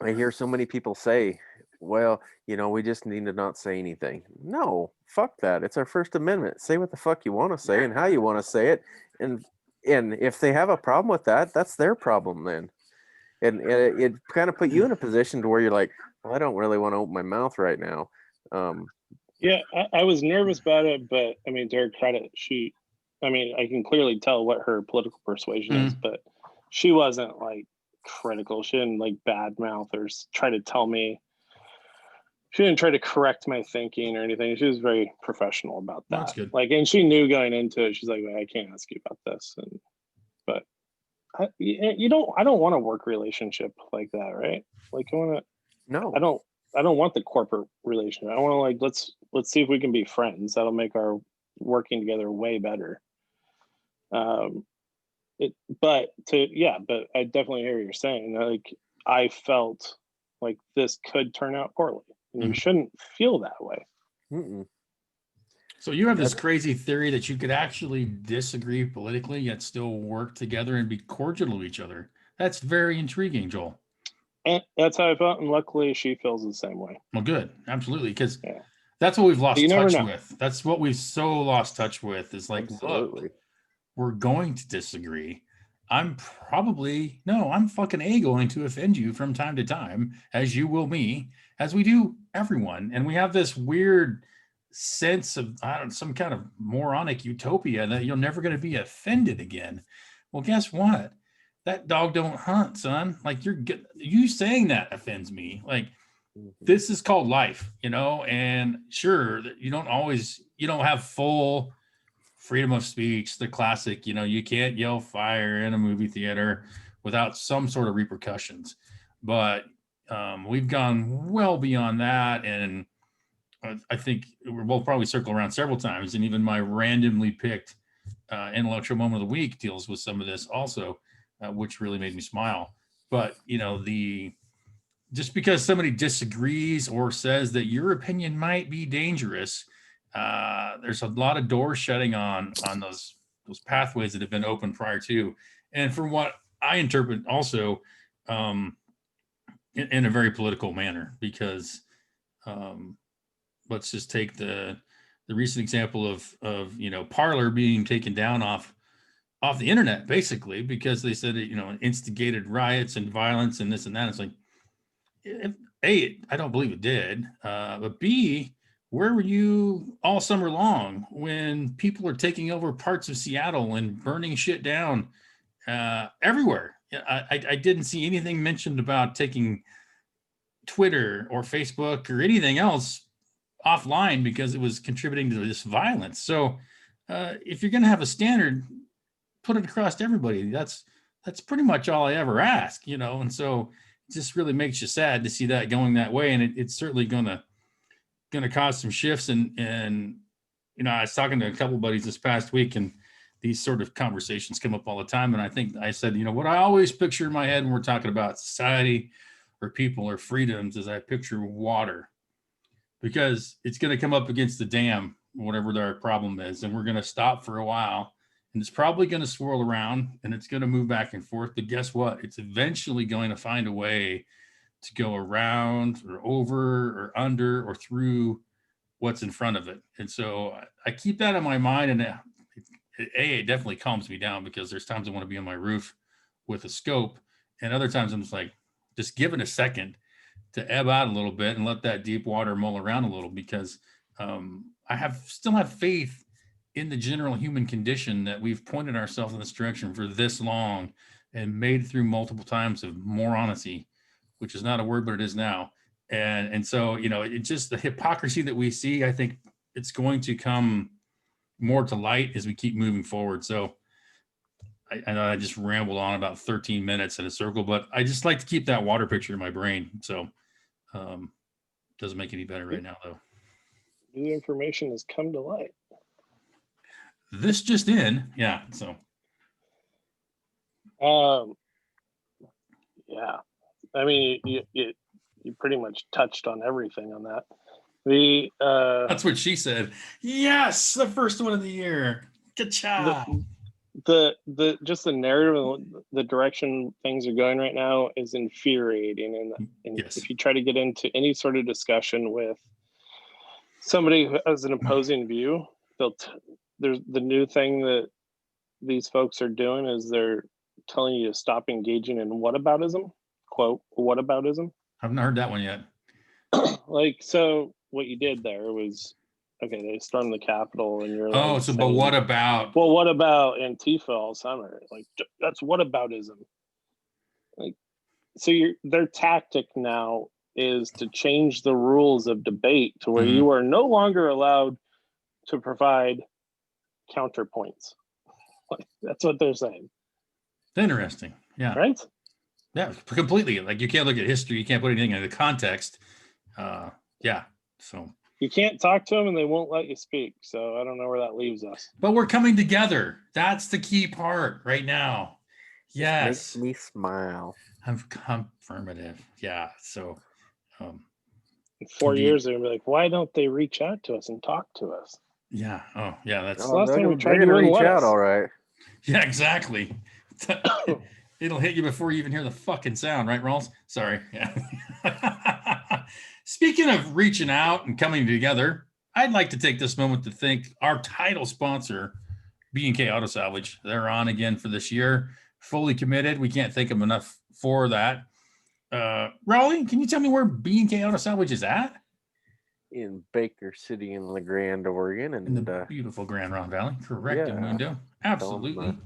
I hear so many people say, well, we just need to not say anything. No, fuck that. It's our First Amendment. Say what the fuck you want to say and how you want to say it. And if they have a problem with that, that's their problem then. And it kind of put you in a position to where you're like, well, I don't really want to open my mouth right now. Yeah, I was nervous about it, but I mean, to her credit, I can clearly tell what her political persuasion is, but she wasn't like critical. She didn't like badmouth or try to tell me. She didn't try to correct my thinking or anything. She was very professional about that. That's good. Like, and she knew going into it, she's like, I can't ask you about this. But I don't want a work relationship like that, right? Like, I don't want the corporate relationship. I want to let's see if we can be friends. That'll make our working together way better. But I definitely hear what you're saying. Like, I felt like this could turn out poorly, and you shouldn't feel that way. Mm-mm. So you have this crazy theory that you could actually disagree politically yet still work together and be cordial to each other. That's very intriguing, Joel. And that's how I felt, and luckily she feels the same way. Well, good. Absolutely. Because that's what we've lost touch with. That's what we've so lost touch with is like, absolutely. Look, we're going to disagree. I'm fucking going to offend you from time to time, as you will me, as we do everyone. And we have this weird sense of some kind of moronic utopia that you're never going to be offended again. Well, guess what? That dog don't hunt, son. Like you saying that offends me. Like this is called life, and sure that you don't have full freedom of speech, the classic, you can't yell fire in a movie theater without some sort of repercussions. But we've gone well beyond that. And I think we'll probably circle around several times. And even my randomly picked intellectual moment of the week deals with some of this also, which really made me smile. But, just because somebody disagrees or says that your opinion might be dangerous, there's a lot of doors shutting on those pathways that have been open prior to. And from what I interpret also in a very political manner, because let's just take the recent example of Parler being taken down off the internet, basically, because they said it, instigated riots and violence and this and that. It's like, A, I don't believe it did. But B, where were you all summer long when people are taking over parts of Seattle and burning shit down everywhere? I didn't see anything mentioned about taking Twitter or Facebook or anything else offline because it was contributing to this violence. So if you're going to have a standard, put it across everybody. That's pretty much all I ever ask, and so it just really makes you sad to see that going that way. And it's certainly going to cause some shifts. And I was talking to a couple of buddies this past week, and these sort of conversations come up all the time. And I think I said, what I always picture in my head when we're talking about society or people or freedoms is I picture water, because it's going to come up against the dam, whatever their problem is. And we're going to stop for a while, and it's probably going to swirl around and it's going to move back and forth. But guess what? It's eventually going to find a way to go around or over or under or through what's in front of it. And so I keep that in my mind, and it definitely calms me down, because there's times I want to be on my roof with a scope, and other times I'm just like, just give it a second to ebb out a little bit and let that deep water mull around a little, because I still have faith in the general human condition, that we've pointed ourselves in this direction for this long and made through multiple times of moronicy, which is not a word, but it is now. And so, it just, the hypocrisy that we see, I think it's going to come more to light as we keep moving forward. So I know I just rambled on about 13 minutes in a circle, but I just like to keep that water picture in my brain. So doesn't make any better right now, though. New information has come to light. This just in. Yeah. So. Yeah. I mean, you pretty much touched on everything on that. That's what she said. Yes, the first one of the year. Good job. The just the narrative, the direction things are going right now is infuriating. And yes. If you try to get into any sort of discussion with somebody who has an opposing view, there's the new thing that these folks are doing is they're telling you to stop engaging in whataboutism. Quote, whataboutism. I've not heard that one yet. So what you did there was, okay, they stormed the Capitol, and you're like, but what about? Well, what about Antifa all summer? Like, that's whataboutism. Like, so their tactic now is to change the rules of debate to where you are no longer allowed to provide counterpoints. That's what they're saying. Interesting. Yeah. Right? Yeah, completely. Like, you can't look at history. You can't put anything in the context. Yeah. So you can't talk to them, and they won't let you speak. So I don't know where that leaves us. But we're coming together. That's the key part right now. Yes. Makes me smile. I'm affirmative. Yeah. So in 4 years, they're gonna be like, why don't they reach out to us and talk to us? Yeah. Oh, yeah. That's the last time we tried to reach out. All right. Yeah, exactly. It'll hit you before you even hear the fucking sound, right, Rawls? Sorry. Yeah. Speaking of reaching out and coming together, I'd like to take this moment to thank our title sponsor, B&K Auto Salvage. They're on again for this year, fully committed. We can't thank them enough for that. Rawley, can you tell me where B&K Auto Salvage is at? In Baker City in La Grande, Oregon. And in the beautiful Grand Ronde Valley. Correct, Mundo. Absolutely.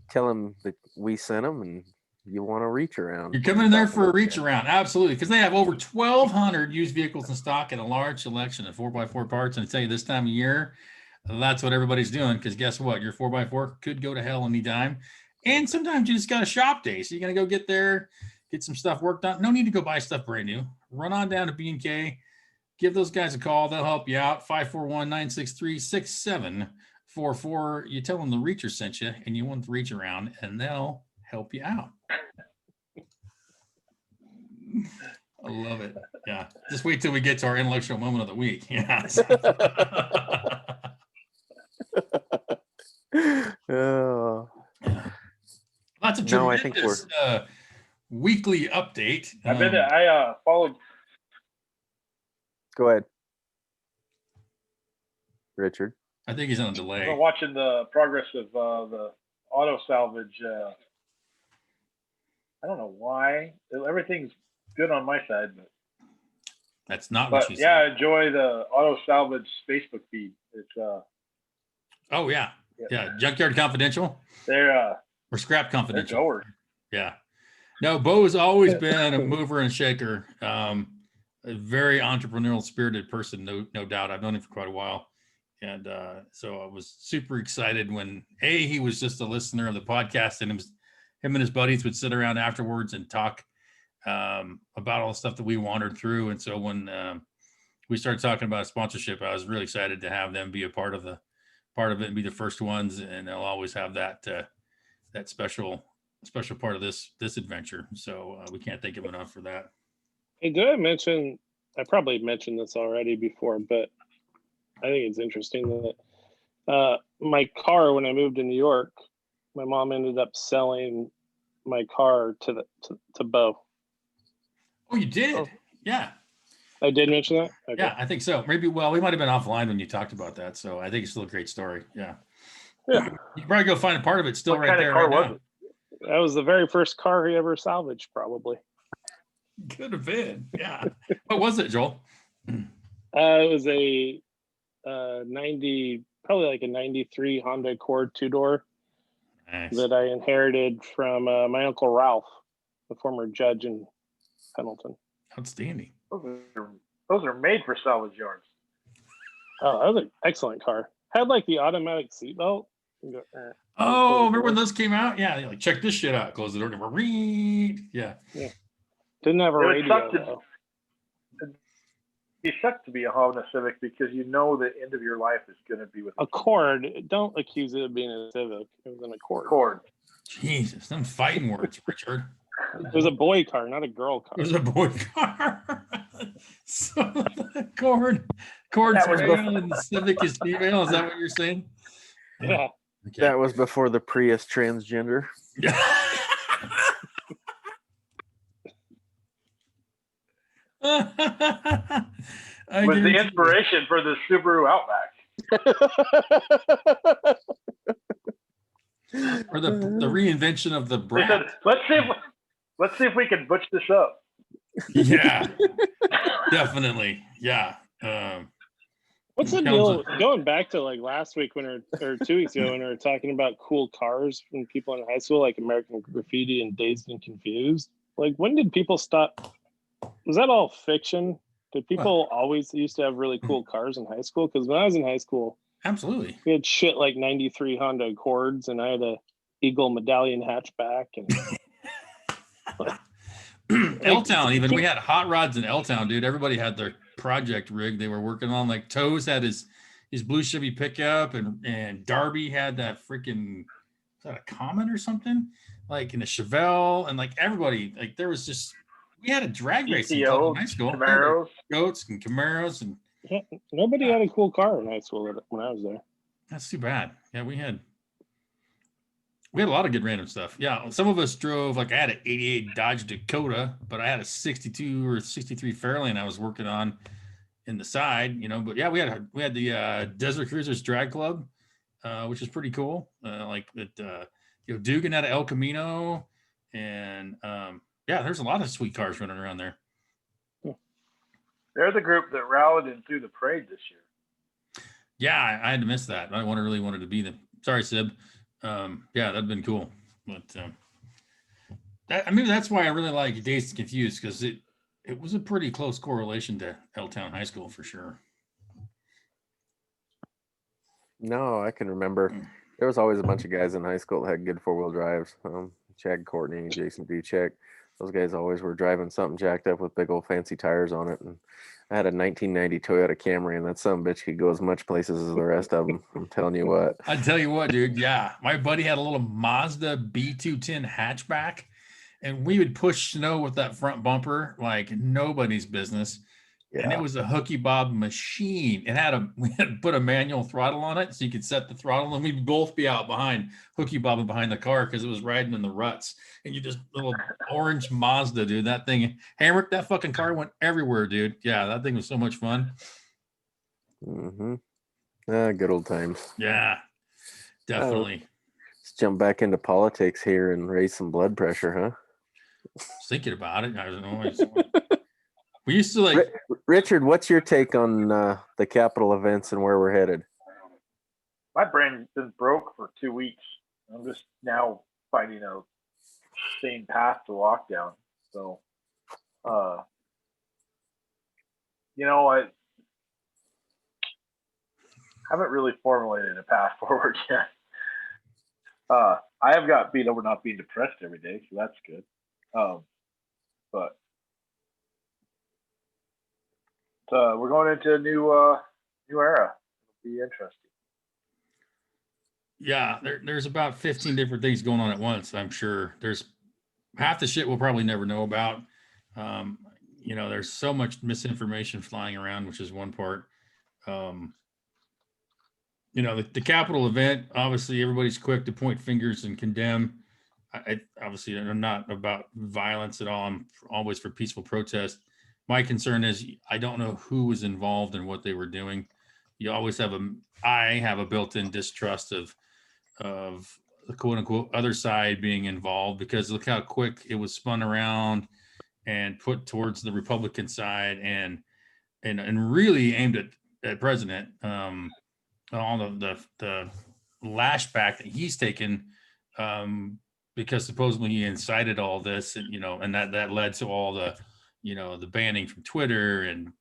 Tell them that we sent them, and you want to reach around. You're coming in there for a reach around. Absolutely. Because they have over 1,200 used vehicles in stock and a large selection of 4x4 parts. And I tell you, this time of year, that's what everybody's doing. Because guess what? Your 4x4 could go to hell anytime. And sometimes you just got a shop day. So you're going to go get there, get some stuff worked on. No need to go buy stuff brand new. Run on down to B&K. Give those guys a call. They'll help you out. 541-963-6744. You tell them the Reacher sent you, and you want the reach around, and they'll help you out. I love it. Yeah. Just wait till we get to our intellectual moment of the week. Yeah. Oh. Yeah. Lots of tremendous weekly update. I followed. Go ahead, Richard. I think he's on a delay. I'm watching the progress of the auto salvage. I don't know why. Everything's good on my side, but that's not what she said. Yeah, I enjoy the auto salvage Facebook feed. It's oh yeah. Junkyard Confidential. They're or Scrap Confidential. They're goers. Yeah. No, Bo has always been a mover and shaker. A very entrepreneurial spirited person, no doubt. I've known him for quite a while. And so I was super excited when he was just a listener of the podcast, and him and his buddies would sit around afterwards and talk about all the stuff that we wandered through. And so when we started talking about sponsorship, I was really excited to have them be a part of it and be the first ones. And they'll always have that special part of this adventure. So we can't thank him enough for that. Hey, did I mention, I probably mentioned this already before, but I think it's interesting that my car, when I moved to New York, my mom ended up selling my car to Bo. Oh, you did? Oh. Yeah. I did mention that? Okay. Yeah, I think so. Maybe, we might have been offline when you talked about that. So I think it's still a great story. Yeah. Yeah, You can probably go find a part of it still What right kind of there car right was now. it? that was the very first car he ever salvaged, probably. Could have been. Yeah. What was it, Joel? It was a 90, probably like a 93 Honda Accord 2-door Nice. that I inherited from my Uncle Ralph, the former judge in Pendleton. Outstanding. Those are made for salvage yards. Oh, that was an excellent car. Had like the automatic seatbelt. Oh, remember when those came out? Yeah, like check this shit out. Close the door. Read. Yeah. Didn't have a It would radio suck to- though. It sucks to be a Honda Civic because you know the end of your life is going to be with Accord. Don't accuse it of being a Civic. It was an Accord. Accord. Jesus, them fighting words, Richard. It was a boy car, not a girl car. It was a boy car. So the Cord's That was male and the Civic is female. Is that what you're saying? Yeah. Okay. That was before the Prius transgender. I Was the guarantee you. inspiration for the Subaru Outback. Or the reinvention of the They brat. said, let's see if we can butch this up. Yeah, definitely. Yeah. What's the Comes deal? with- Going back to like last week or 2 weeks ago when we were talking about cool cars from people in high school, like American Graffiti and Dazed and Confused. Like, when did people stop? Was that all fiction? Did people always used to have really cool cars in high school? Because when I was in high school, Absolutely. we had shit like 93 Honda Accords, and I had a Eagle Medallion hatchback. And L-Town, even we had hot rods in L-Town, dude. Everybody had their project rig they were working on. Like Toes had his blue Chevy pickup, and Darby had that freaking, is that a Comet or something? Like in a Chevelle, and like everybody, like there was just, we had a drag racing club in high school. Camaros. Goats and Camaros, and yeah, nobody had a cool car in high school when I was there. that's too bad. Yeah, we had a lot of good random stuff. Yeah, some of us drove, like I had an 88 Dodge Dakota, but I had a 62 or 63 Fairlane I was working on in the side, but yeah, we had the Desert Cruisers Drag Club, which is pretty cool. Like that, Dugan had an El Camino, and yeah, there's a lot of sweet cars running around there. They're the group that rallied and threw the parade this year. Yeah, I had to miss that. I really wanted to be them. Sorry, Sib. Yeah, that'd been cool. But maybe that's why I really like Dazed and Confused, because it was a pretty close correlation to L-Town High School for sure. No, I can remember. There was always a bunch of guys in high school that had good four-wheel drives. Chad Courtney, Jason Duchek. Those guys always were driving something jacked up with big old fancy tires on it. And I had a 1990 Toyota Camry, and that son bitch could go as much places as the rest of them. I'm telling you what. I tell you what, dude. Yeah, my buddy had a little Mazda B210 hatchback, and we would push snow with that front bumper like nobody's business. Yeah. And it was a hooky bob machine. We had to put a manual throttle on it so you could set the throttle, and we'd both be out behind hooky bobbing behind the car because it was riding in the ruts. And you just little orange Mazda, dude. That thing, Hamrick, that fucking car went everywhere, dude. Yeah, that thing was so much fun. Mm-hmm. Good old times. Yeah, definitely. Let's jump back into politics here and raise some blood pressure, huh? Was thinking about it. I don't know. We used to Richard, what's your take on the Capitol events and where we're headed? My brain's been broke for 2 weeks. I'm just now finding a sane path to lockdown. So, I haven't really formulated a path forward yet. I have got beat over not being depressed every day, so that's good. But we're going into a new era. It'll be interesting. Yeah, there's about 15 different things going on at once. I'm sure there's half the shit we'll probably never know about. There's so much misinformation flying around, which is one part. The Capitol event, obviously everybody's quick to point fingers and condemn. Obviously I'm not about violence at all. I'm always for peaceful protest. My concern is I don't know who was involved in what they were doing. I have a built-in distrust of the quote unquote other side being involved, because look how quick it was spun around and put towards the Republican side, and really aimed at President. All the lashback that he's taken, because supposedly he incited all this, and and that led to all the the banning from Twitter and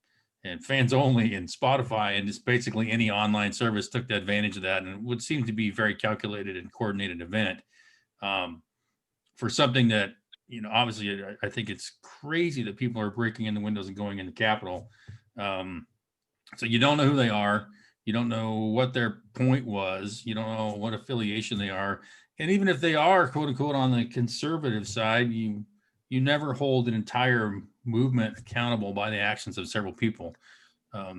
fans only and Spotify, and just basically any online service took the advantage of that, and it would seem to be very calculated and coordinated event, for something that obviously I think it's crazy that people are breaking in the windows and going in the Capitol. So you don't know who they are. You don't know what their point was. You don't know what affiliation they are. And even if they are, quote unquote, on the conservative side, you never hold an entire movement accountable by the actions of several people. I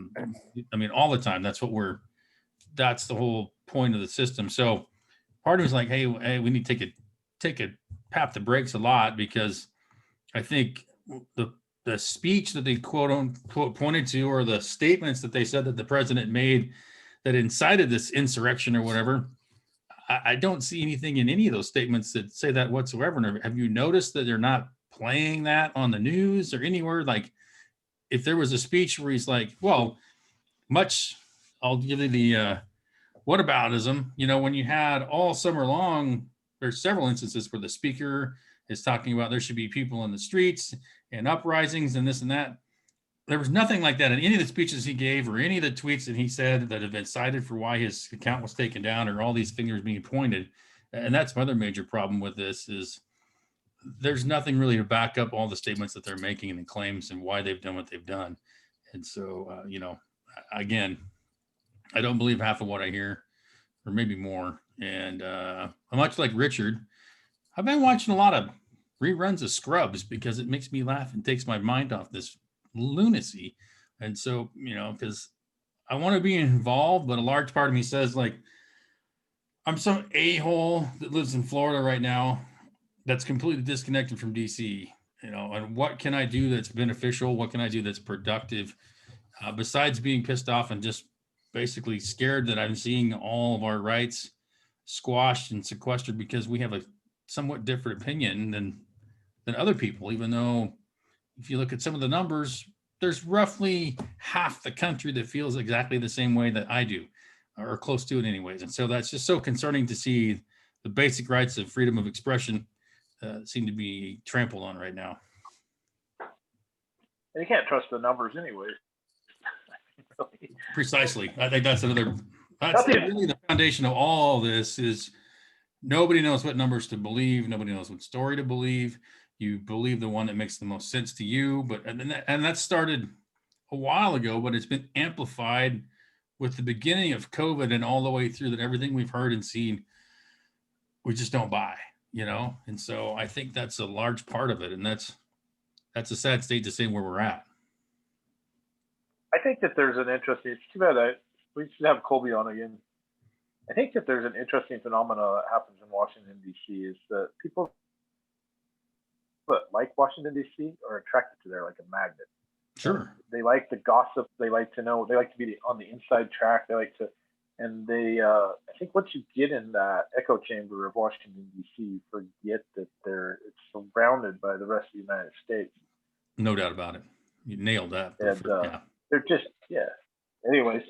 mean, all the time. That's the whole point of the system. So part of me is like, hey, we need to take a tap the brakes a lot, because I think the speech that they quote unquote pointed to, or the statements that they said that the president made that incited this insurrection or whatever, I don't see anything in any of those statements that say that whatsoever. And have you noticed that they're not playing that on the news or anywhere? Like, if there was a speech where he's like, well, I'll give you the what-about-ism, when you had all summer long, there's several instances where the speaker is talking about there should be people in the streets and uprisings and this and that. There was nothing like that in any of the speeches he gave, or any of the tweets that he said that have been cited for why his account was taken down, or all these fingers being pointed. And that's my other major problem with this, is there's nothing really to back up all the statements that they're making and the claims and why they've done what they've done. And so, again, I don't believe half of what I hear, or maybe more. And much like Richard, I've been watching a lot of reruns of Scrubs because it makes me laugh and takes my mind off this lunacy. And so, because I want to be involved, but a large part of me says, like, I'm some a-hole that lives in Florida right now that's completely disconnected from DC, and what can I do that's beneficial? What can I do that's productive? Besides being pissed off and just basically scared that I'm seeing all of our rights squashed and sequestered because we have a somewhat different opinion than other people, even though if you look at some of the numbers, there's roughly half the country that feels exactly the same way that I do, or close to it anyways. And so that's just so concerning to see the basic rights of freedom of expression seem to be trampled on right now. And you can't trust the numbers anyway. Precisely. I think that's really the foundation of all this, is nobody knows what numbers to believe. Nobody knows what story to believe. You believe the one that makes the most sense to you. And that started a while ago, but it's been amplified with the beginning of COVID and all the way through, that everything we've heard and seen, we just don't buy, And so I think that's a large part of it. And that's a sad state to say where we're at. I think that there's an interesting, it's too bad we should have Colby on again. I think that there's an interesting phenomenon that happens in Washington, D.C. is that people that like Washington, D.C. are attracted to there like a magnet. Sure. They like the gossip. They like to know. They like to be on the inside track. They like to, and they, I think once you get in that echo chamber of Washington, D.C., you forget that it's surrounded by the rest of the United States. No doubt about it. You nailed that. And they're just, Anyways,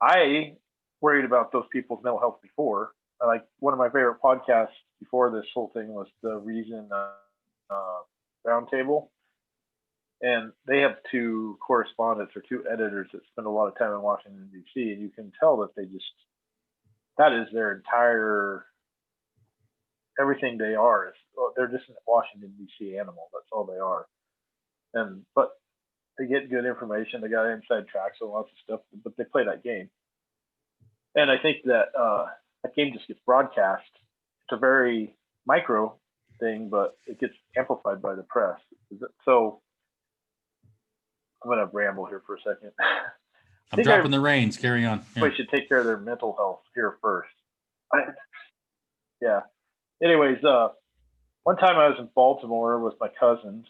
I worried about those people's mental health before. Like, one of my favorite podcasts before this whole thing was the Reason Roundtable. And they have two correspondents or two editors that spend a lot of time in Washington, D.C. And you can tell that that is their entire, everything they are. They're just an Washington, D.C. animal. That's all they are. But they get good information. They got inside tracks and lots of stuff, but they play that game. And I think that that game just gets broadcast. It's a very micro thing, but it gets amplified by the press. So I'm going to ramble here for a second. I'm dropping the reins. Carry on. We should take care of their mental health here first. Anyways, one time I was in Baltimore with my cousins.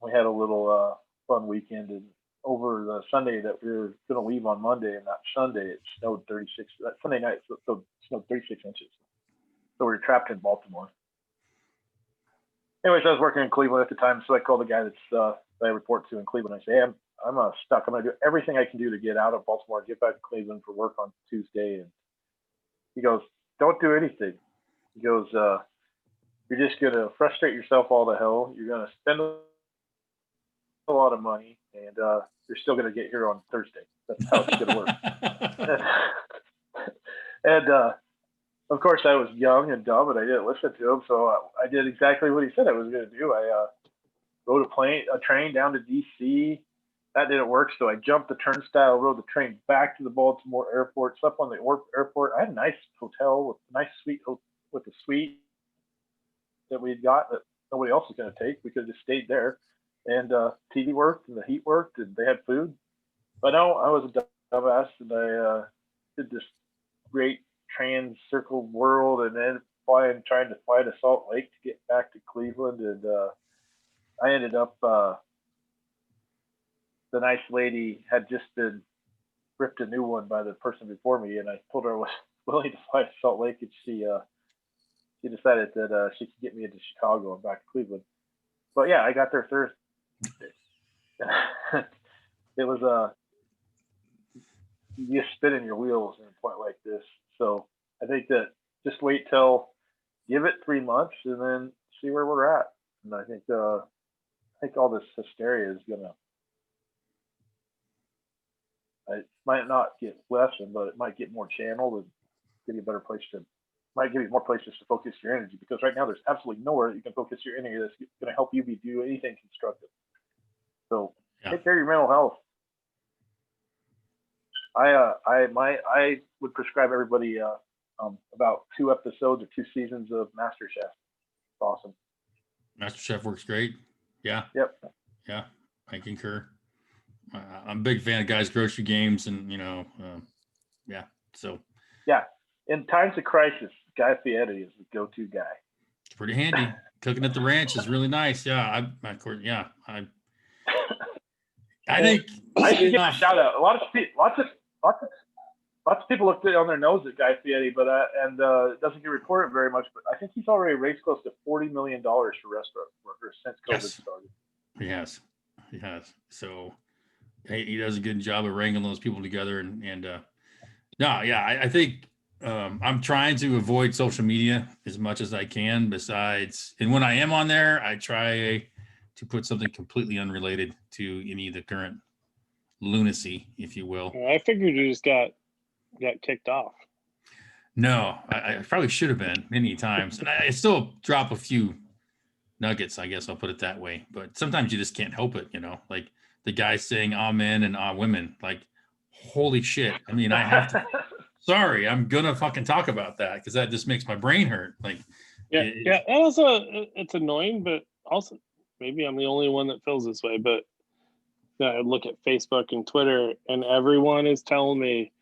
We had a little fun weekend, and over the Sunday that we were going to leave on Monday, and that Sunday it snowed 36. That Sunday night it snowed 36 inches. So we were trapped in Baltimore. Anyways, I was working in Cleveland at the time, so I called the guy that I report to in Cleveland. I say, hey, I'm stuck. I'm going to do everything I can do to get out of Baltimore and get back to Cleveland for work on Tuesday. And he goes, don't do anything. He goes, you're just going to frustrate yourself all the hell. You're going to spend a lot of money, and you're still going to get here on Thursday. That's how it's going to work. And of course, I was young and dumb, and I didn't listen to him. So I did exactly what he said I was going to do. I rode a train down to D.C. That didn't work, so I jumped the turnstile, rode the train back to the Baltimore airport, slept on the airport. I had a nice hotel with a nice suite with a suite that we had got that nobody else was going to take. We could have just stayed there, and TV worked and the heat worked, and they had food. But no, I was a dumbass, and I did this great trans-circle world, and then trying to fly to Salt Lake to get back to Cleveland, and I ended up. The nice lady had just been ripped a new one by the person before me, and I told her I was willing to fly to Salt Lake, and she decided that she could get me into Chicago and back to Cleveland. But yeah, I got there Thursday. It was you just spinning your wheels in a point like this. So I think that just wait till, give it 3 months, and then see where we're at. And I think all this hysteria is gonna. It might not get lessened, but it might get more channeled and give you a better place might give you more places to focus your energy, because right now there's absolutely nowhere that you can focus your energy that's going to help you do anything constructive. So take care of your mental health. I would prescribe everybody about 2 episodes or 2 seasons of MasterChef. It's awesome. MasterChef works great. Yeah. Yep. Yeah, I concur. I'm a big fan of Guys Grocery Games, and yeah. So yeah, in times of crisis, Guy Fieri is the go-to guy. It's pretty handy. Cooking at the ranch is really nice. Yeah, I think I should give a shout out. Lots of people look on their nose at Guy Fieri, but and it doesn't get reported very much. But I think he's already raised close to $40 million for restaurant workers since COVID started. He has. So he does a good job of wrangling those people together, I think I'm trying to avoid social media as much as I can. And when I am on there, I try to put something completely unrelated to any of the current lunacy, if you will. I figured you just got kicked off. No, I probably should have been many times, and I still drop a few nuggets, I guess I'll put it that way. But sometimes you just can't help it, like the guy saying "amen" and "ah women." Like, holy shit! I mean, I have to. Sorry, I'm gonna fucking talk about that because that just makes my brain hurt. Like, yeah. Also, it's annoying, but also maybe I'm the only one that feels this way. But I look at Facebook and Twitter, and everyone is telling me,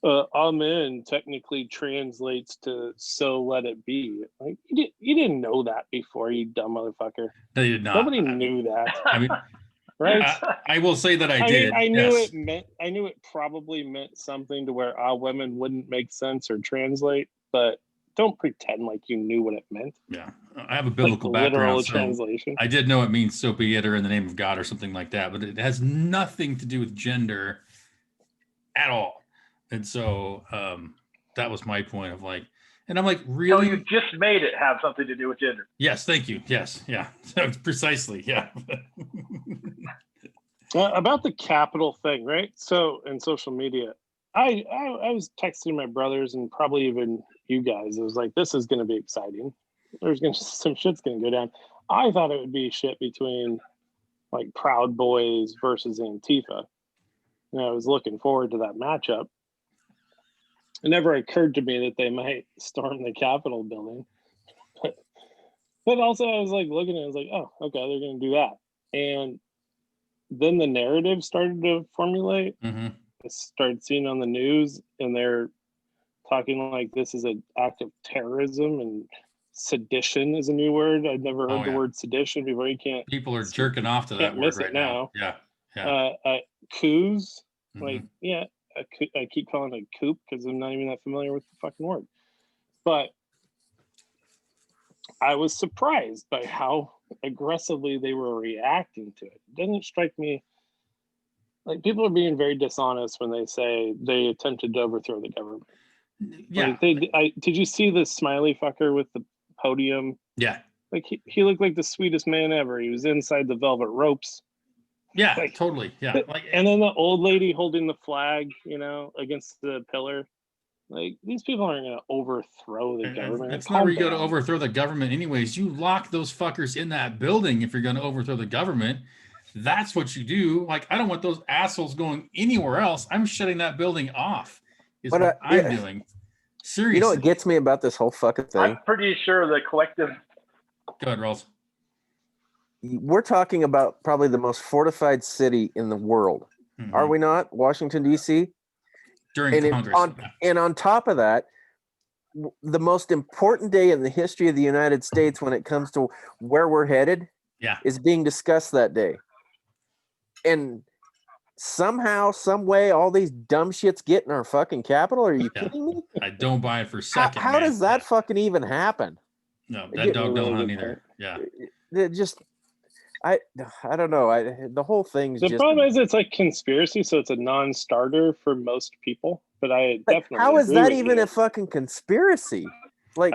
"Amen" technically translates to "so let it be." Like, you didn't know that before, you dumb motherfucker. No, you did not. Nobody knew that. I mean. Right. I will say that I did. I knew it meant. I knew it probably meant something to where women wouldn't make sense or translate, but don't pretend like you knew what it meant. Yeah, I have a biblical background. So translation. I did know it means "so be it" or "in the name of God" or something like that, but it has nothing to do with gender at all. And so that was my point of like, and I'm like, really? No, you just made it have something to do with gender. Yes, thank you. Yes, yeah, precisely. Yeah. About the capital thing, right? So in social media, I was texting my brothers and probably even you guys. It was like, this is going to be exciting. Some shit's going to go down. I thought it would be shit between like Proud Boys versus Antifa. And I was looking forward to that matchup. It never occurred to me that they might storm the Capitol building. But also I was like looking at it, I was like, oh, okay, they're going to do that. And then the narrative started to formulate. Mm-hmm. I started seeing on the news, and they're talking like this is an act of terrorism, and sedition is a new word. I'd never heard the word sedition before. You can't. People are jerking off to that word right now. Yeah. Coups, Mhm. like I keep calling it a coupe because I'm not even that familiar with the fucking word. But I was surprised by how aggressively they were reacting to it. It doesn't strike me like people are being very dishonest when they say they attempted to overthrow the government. Yeah. Like did you see the smiley fucker with the podium? Yeah. Like he looked like the sweetest man ever. He was inside the velvet ropes. Yeah, Like, totally. Yeah. Like, and then the old lady holding the flag, against the pillar. Like these people aren't going to overthrow the government. it's not where you go to overthrow the government anyways. You lock those fuckers in that building if you're going to overthrow the government. That's what you do. Like, I don't want those assholes going anywhere else. I'm shutting that building off is what I'm doing. Seriously. You know what gets me about this whole fucking thing? I'm pretty sure the collective. Go ahead, Rawls. We're talking about probably the most fortified city in the world. Mhm. Are we not? Washington, D.C.? During Congress. And on top of that, the most important day in the history of the United States when it comes to where we're headed is being discussed that day. And somehow, some way, all these dumb shits get in our fucking capital. Are you kidding me? I don't buy it for a second. How does that fucking even happen? No, that dog don't hunt either. Yeah. It just, I don't know. The whole thing's the problem is it's like conspiracy, so it's a non-starter for most people. But I definitely how is agree that with even you. a fucking conspiracy? Like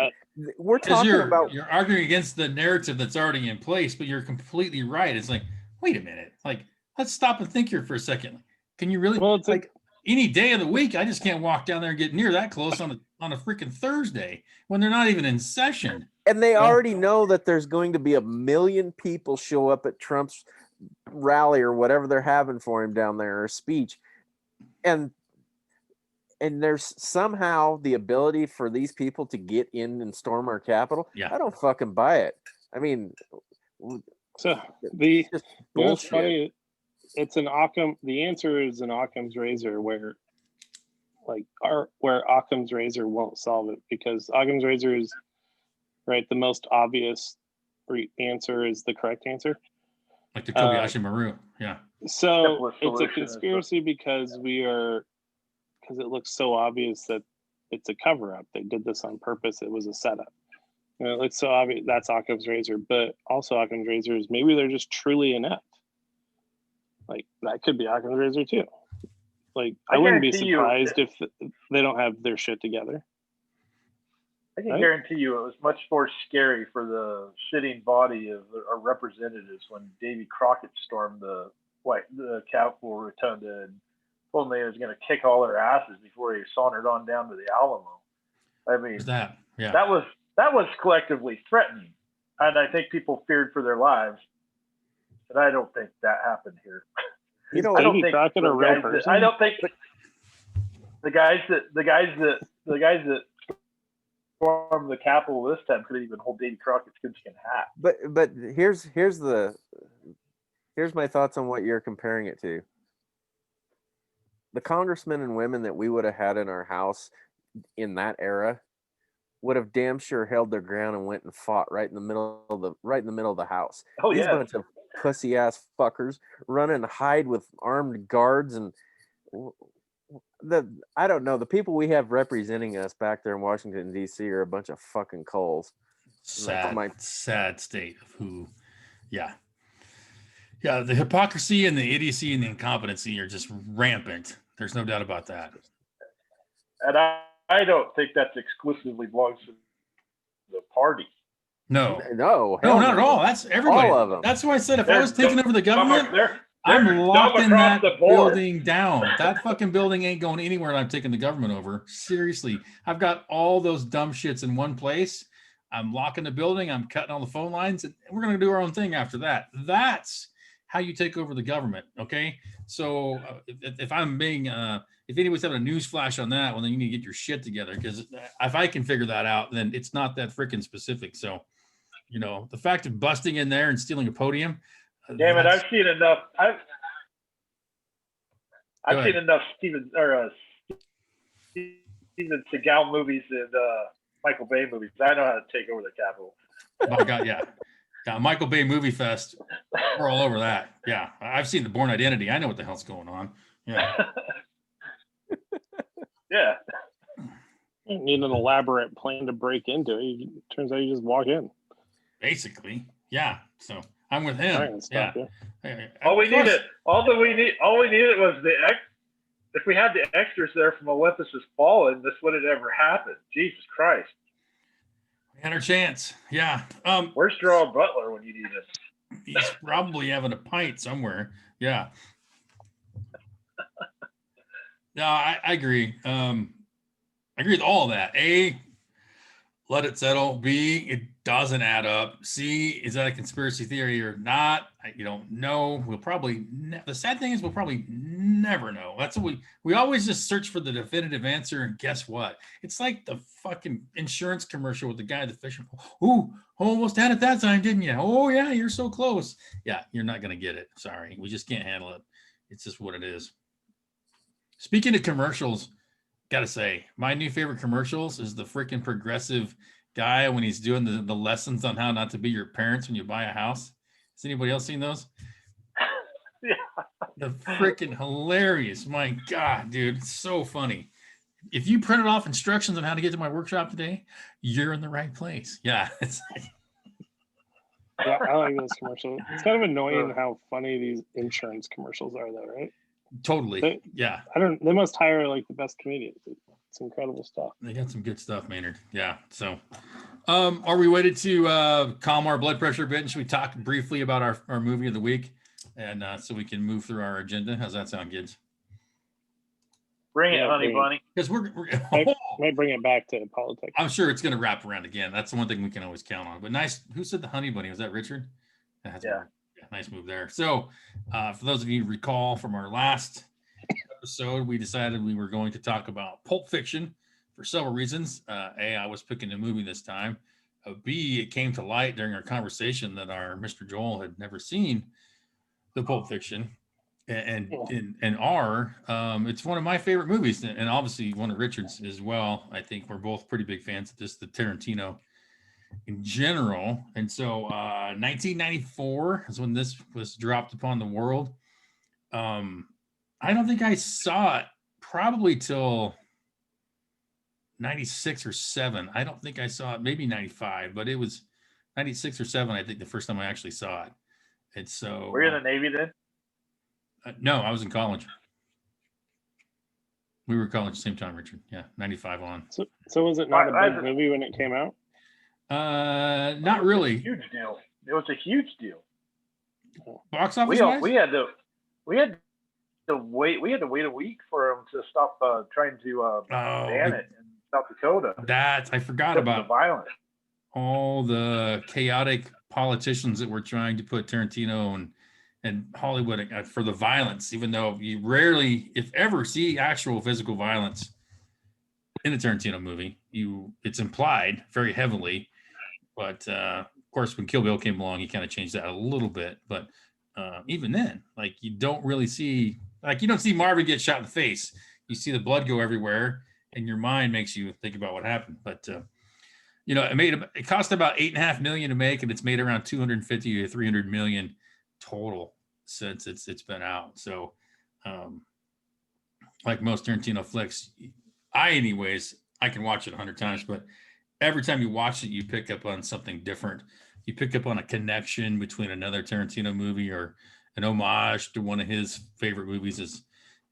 we're talking about. You're arguing against the narrative that's already in place, but you're completely right. It's like, wait a minute, like let's stop and think here for a second. Can you really? Well, it's like any day of the week, I just can't walk down there and get near that close on a freaking Thursday when they're not even in session. And they already know that there's going to be 1 million people show up at Trump's rally or whatever they're having for him down there, or speech. And there's somehow the ability for these people to get in and storm our Capitol. Yeah. I don't fucking buy it. I mean, so it's what's funny, it's an Occam. The answer is an Occam's razor where Occam's razor won't solve it, because Occam's razor is right. The most obvious answer is the correct answer. Like the Kobayashi Maru. Yeah. So it's a conspiracy because it looks so obvious that it's a cover up. They did this on purpose. It was a setup. It looks so obvious. That's Occam's razor. But also Occam's razor is maybe they're just truly inept. Like that could be Occam's razor too. Like I wouldn't be surprised if they don't have their shit together. I can guarantee you it was much more scary for the sitting body of our representatives when Davy Crockett stormed the Capitol Rotunda and told them they was going to kick all their asses before he sauntered on down to the Alamo. I mean, that was collectively threatening, and I think people feared for their lives. But I don't think that happened here. I don't think the guys that stormed the Capitol this time couldn't even hold Davy Crockett's coonskin hat. But here's my thoughts on what you're comparing it to. The congressmen and women that we would have had in our house in that era would have damn sure held their ground and went and fought right in the middle of the house. Oh, These yeah. bunch of pussy ass fuckers run and hide with armed guards, and I don't know, the people we have representing us back there in Washington D.C. are a bunch of fucking coals. Sad state of who. Yeah, the hypocrisy and the idiocy and the incompetency are just rampant. There's no doubt about that. And I don't think that's exclusively belongs to the party. No, not at all. That's everybody. All of them. That's why I said if I was taking over the government, I'm locking that building down. That fucking building ain't going anywhere, and I'm taking the government over. Seriously, I've got all those dumb shits in one place. I'm locking the building. I'm cutting all the phone lines, and we're going to do our own thing after that. That's how you take over the government. Okay. So if I'm being, if anyone's having a news flash on that, well, then you need to get your shit together. Because if I can figure that out, then it's not that freaking specific. So, the fact of busting in there and stealing a podium. Damn it. I've seen enough. I've seen enough Steven Seagal movies and Michael Bay movies. I know how to take over the Capitol. Oh God, yeah. Yeah, Michael Bay Movie Fest. We're all over that. Yeah, I've seen The Bourne Identity. I know what the hell's going on. Yeah. Yeah. You don't need an elaborate plan to break into it. Turns out you just walk in. Basically, yeah. So I'm with All right, him. let's Yeah. stop you. All we Plus- needed, all we needed was if we had the extras there from Olympus Has Fallen, this wouldn't ever happen. Jesus Christ. We had our chance. Yeah. Where's Gerard Butler when you need it? He's probably having a pint somewhere. Yeah. No, I agree. I agree with all of that. A, let it settle. B, it doesn't add up. C, is that a conspiracy theory or not? You don't know. We'll probably, the sad thing is we'll probably never know. That's what we always just search for the definitive answer. And guess what? It's like the fucking insurance commercial with the guy at the fishing pole. Ooh, almost had it that time, didn't you? Oh yeah, you're so close. Yeah, you're not going to get it. Sorry. We just can't handle it. It's just what it is. Speaking of commercials, gotta say, my new favorite commercials is the freaking Progressive guy when he's doing the lessons on how not to be your parents when you buy a house. Has anybody else seen those? Yeah. The freaking hilarious. My God, dude, it's so funny. If you printed off instructions on how to get to my workshop today, you're in the right place. Yeah. It's Yeah, I like those commercials. It's kind of annoying how funny these insurance commercials are, though, right? totally. Yeah. They must hire like the best comedians. It's incredible stuff. They got some good stuff, Maynard. Yeah. So, are we ready to calm our blood pressure a bit? And should we talk briefly about our movie of the week? And so we can move through our agenda. How's that sound, kids? Bring it, Yeah, honey bring it. bunny. Because Might bring it back to politics. I'm sure it's going to wrap around again. That's the one thing we can always count on. But nice. Who said the honey bunny? Was that Richard? Yeah. Nice move there. So, for those of you who recall from our last episode, we decided we were going to talk about Pulp Fiction for several reasons. A, I was picking a movie this time. B, it came to light during our conversation that our Mr. Joel had never seen the Pulp Fiction. And R, it's one of my favorite movies, and obviously one of Richard's as well. I think we're both pretty big fans of this, the Tarantino in general. And so 1994 is when this was dropped upon the world. I don't think I saw it probably till 96 or 7. I don't think I saw it, maybe 95, but it was 96 or 7, I think, the first time I actually saw it. And so Were you in the Navy then? no, I was in college. We were in college at the same time, Richard. Yeah, 95 on. So was it not a big movie when it came out? Not really. Huge deal. It was a huge deal. Box office We wise? had to wait a week for them to stop trying to ban it in South Dakota. I forgot The about violence. all the chaotic politicians that were trying to put Tarantino and Hollywood for the violence, even though you rarely, if ever, see actual physical violence in a Tarantino movie. It's implied very heavily, but of course, when Kill Bill came along, he kind of changed that a little bit. But even then, like, you don't really see, like, you don't see Marvin get shot in the face. You see the blood go everywhere, and your mind makes you think about what happened. But it cost about $8.5 million to make, and it's made around 250 to 300 million total since it's been out. So, like most Tarantino flicks, I can watch it 100 times, but every time you watch it, you pick up on something different. You pick up on a connection between another Tarantino movie or an homage to one of his favorite movies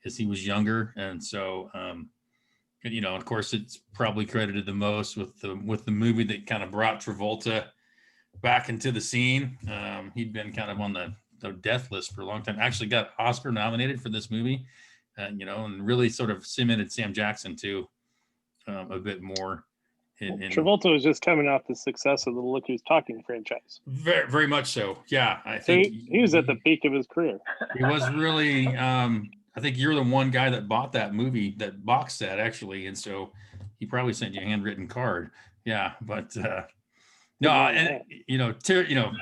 as he was younger. And so, of course, it's probably credited the most with the movie that kind of brought Travolta back into the scene. He'd been kind of on the death list for a long time. Actually got Oscar nominated for this movie, and really sort of cemented Sam Jackson too a bit more. Travolta was just coming off the success of the Look Who's Talking franchise. Very, very much so. Yeah, I think he was at the peak of his career. He was really. I think you're the one guy that bought that movie, that box set, actually, and so he probably sent you a handwritten card. Yeah, but no, and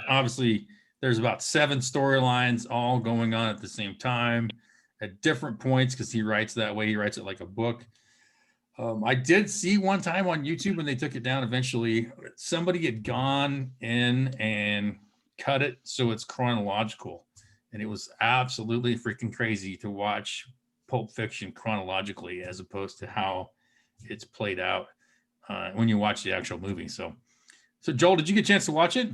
obviously there's about 7 storylines all going on at the same time at different points because he writes that way. He writes it like a book. I did see one time on YouTube when they took it down eventually, somebody had gone in and cut it so it's chronological. And it was absolutely freaking crazy to watch Pulp Fiction chronologically as opposed to how it's played out when you watch the actual movie. So Joel, did you get a chance to watch it?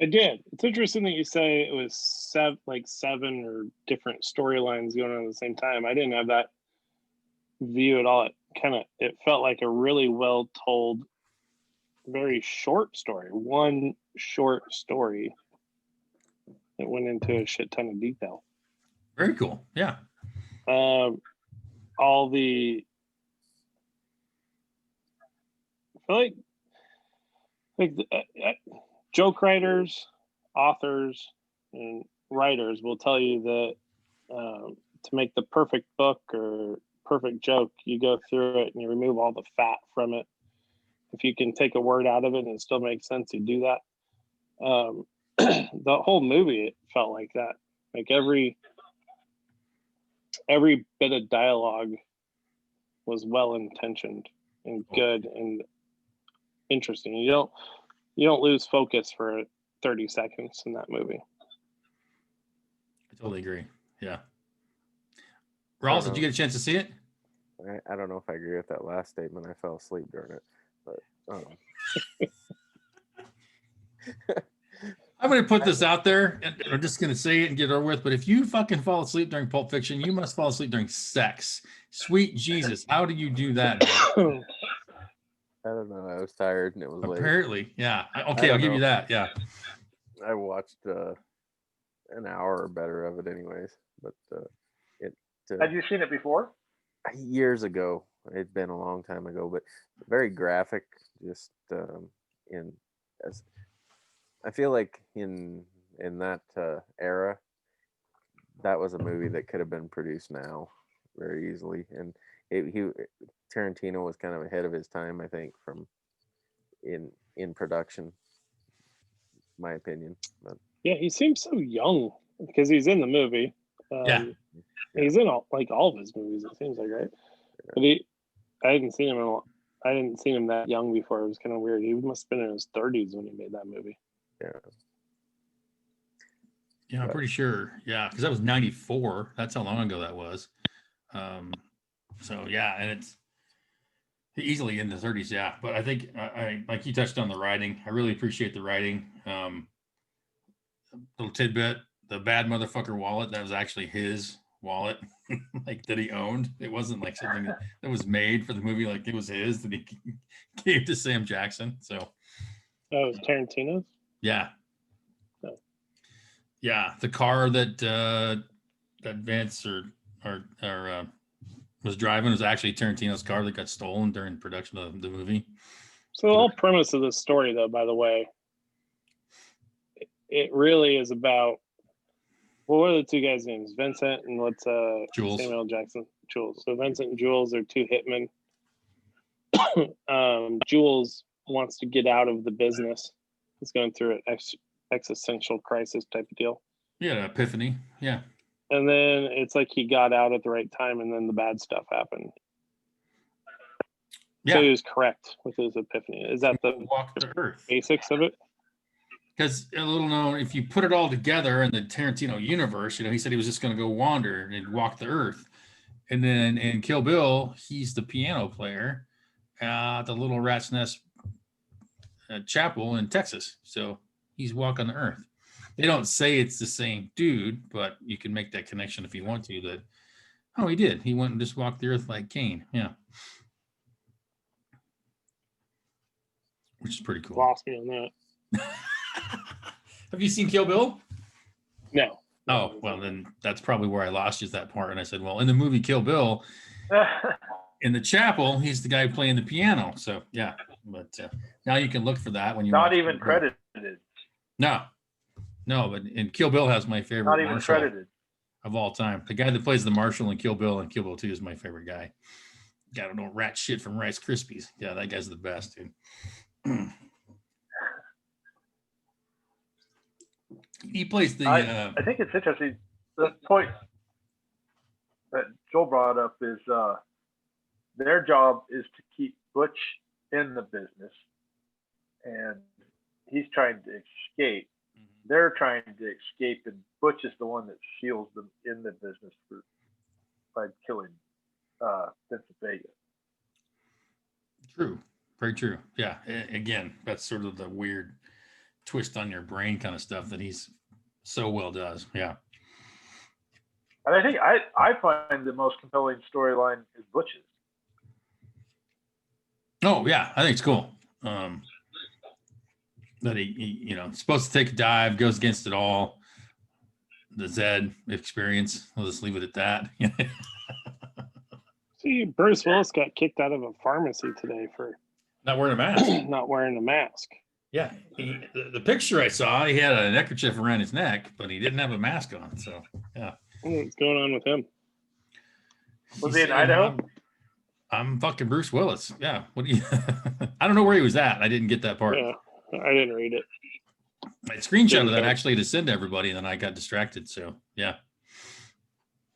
I did. It's interesting that you say it was seven or different storylines going on at the same time. I didn't have that view at all. It felt like a really well told, very short story. One short story that went into a shit ton of detail. Very cool. Yeah. All the, I feel like joke writers, authors, and writers will tell you that to make the perfect book or perfect joke, you go through it and you remove all the fat from it. If you can take a word out of it and it still makes sense, you do that. The whole movie, it felt like that. Like every bit of dialogue was well intentioned and good and interesting. You don't lose focus for 30 seconds in that movie. I totally agree. Yeah. Rawls, did you get a chance to see it? I don't know if I agree with that last statement. I fell asleep during it, but I'm going to put this out there, and I'm just going to say it and get it over with. But if you fucking fall asleep during Pulp Fiction, you must fall asleep during sex. Sweet Jesus, how do you do that? I don't know. I was tired and it was late. Apparently, yeah. Okay, I'll give you that. Yeah. I watched an hour or better of it, anyways. But Had you seen it before? years ago. It'd been a long time ago, but very graphic. Just as I feel like in that era, that was a movie that could have been produced now very easily, and Tarantino was kind of ahead of his time, I think, from in production. My opinion. But Yeah, he seems so young because he's in the movie. Yeah. He's in all of his movies. It seems like, right? But I hadn't seen him that young before. It was kind of weird. He must have been in his 30s when he made that movie. Yeah, I'm pretty sure. Yeah, because that was 94. That's how long ago that was. So yeah, and it's easily in the 30s. Yeah, but I think I like you touched on the writing. I really appreciate the writing. Little tidbit: the bad motherfucker wallet, that was actually his wallet, like that he owned. It wasn't like something that was made for the movie. Like it was his that he gave to Sam Jackson. So Oh, it was Tarantino's? yeah. Oh. Yeah, the car that that Vance was driving was actually Tarantino's car that got stolen during production of the movie. So the whole premise of this story, though, by the way, it really is about, well, what are the two guys' names? Vincent and what's Jules. Samuel Jackson? Jules. So Vincent and Jules are two hitmen. Jules wants to get out of the business. He's going through an existential crisis type of deal. Yeah, epiphany. Yeah. And then it's like he got out at the right time, and then the bad stuff happened. Yeah. So he was correct with his epiphany. Is that the walk the earth? basics of it? Because a little known, if you put it all together in the Tarantino universe, he said he was just going to go wander and walk the earth. And then in Kill Bill, he's the piano player at the Little Rat's Nest Chapel in Texas. So he's walking the earth. They don't say it's the same dude, but you can make that connection if you want to. That, oh, he did. He went and just walked the earth like Cain. Yeah. Which is pretty cool. Lost me on that. Have you seen Kill Bill? No. Oh, well, then that's probably where I lost you at that part. And I said, well, in the movie Kill Bill, in the chapel, he's the guy playing the piano. So, yeah. But now you can look for that when you Not even credited. No, but in Kill Bill has my favorite Not even marshal credited of all time. The guy that plays the marshal in Kill Bill and Kill Bill 2 is my favorite guy. Got to know rat shit from Rice Krispies. Yeah, that guy's the best, dude. He plays the. I think it's interesting. The point that Joel brought up is their job is to keep Butch in the business, and he's trying to escape. they're trying to escape, and Butch is the one that shields them in the business by killing Vincent Vega. True. Very true. Yeah. Again, that's sort of the weird twist on your brain kind of stuff that he's so well does. Yeah. And I think I find the most compelling storyline is Butch's. Oh yeah, I think it's cool. That he supposed to take a dive, goes against it all. The Zed experience. We'll just leave it at that. See, Bruce Willis got kicked out of a pharmacy today for Not wearing a mask. not wearing a mask. Yeah, the picture I saw, he had a neckerchief around his neck, but he didn't have a mask on. So yeah, What's going on with him? Was he in Idaho? I'm fucking Bruce Willis. Yeah. What do you? I don't know where he was at. I didn't get that part. Yeah, I didn't read it. I screenshotted that actually to send to everybody, and then I got distracted. So yeah.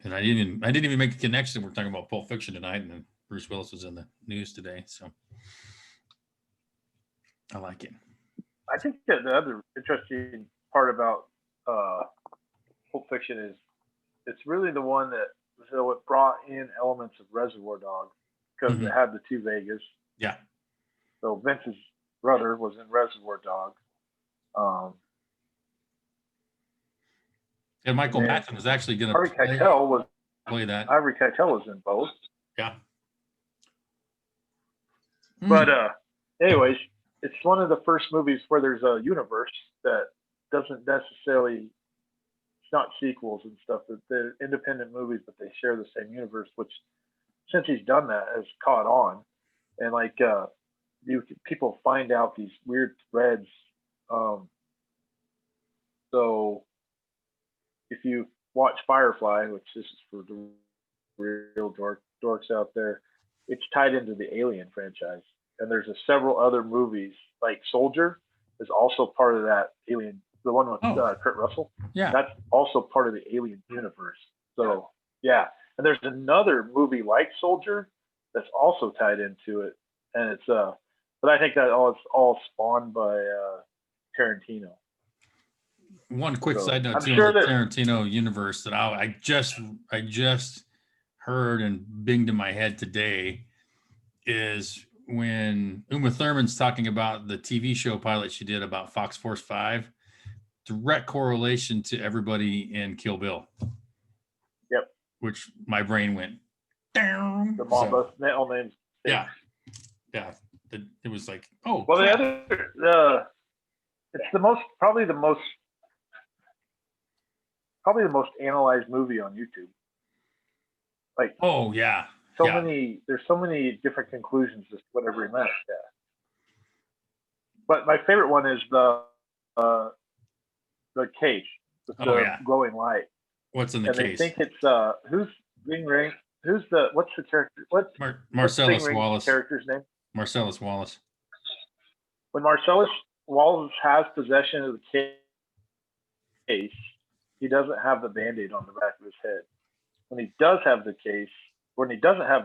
And I didn't even make the connection. We're talking about Pulp Fiction tonight, and then Bruce Willis was in the news today. So I like it. I think that the other interesting part about Pulp Fiction is it's really the one that it brought in elements of Reservoir Dogs because it had the two Vegas. Yeah. So Vince's brother was in Reservoir Dogs. And Michael Madsen was actually going to play that. Harvey Keitel was in both. Yeah. But anyways, it's one of the first movies where there's a universe that doesn't necessarily, it's not sequels and stuff, but they're independent movies, but they share the same universe, which since he's done that has caught on. And like people find out these weird threads. So if you watch Firefly, which this is for the real dorks out there, it's tied into the Alien franchise. And there's several other movies, like Soldier is also part of that Alien, the one with Kurt Russell. Yeah. That's also part of the Alien universe. So, yeah. And there's another movie like Soldier that's also tied into it. And it's, but I think that it's all spawned by Tarantino. One quick side note too, sure on the Tarantino universe that I just heard and binged in my head today is when Uma Thurman's talking about the TV show pilot she did about Fox Force 5, direct correlation to everybody in Kill Bill. Yep. Which my brain went down. The Mamba names. Yeah. Yeah. It was like, oh. Well, it's probably the most analyzed movie on YouTube. Like, oh yeah. There's so many different conclusions as to whatever he meant. Yeah. But my favorite one is the cage with the glowing light. What's in the case? They think it's what's the character? What's Marcellus Wallace character's name? Marcellus Wallace. When Marcellus Wallace has possession of the case, he doesn't have the Band-Aid on the back of his head. When he doesn't have the case, he doesn't have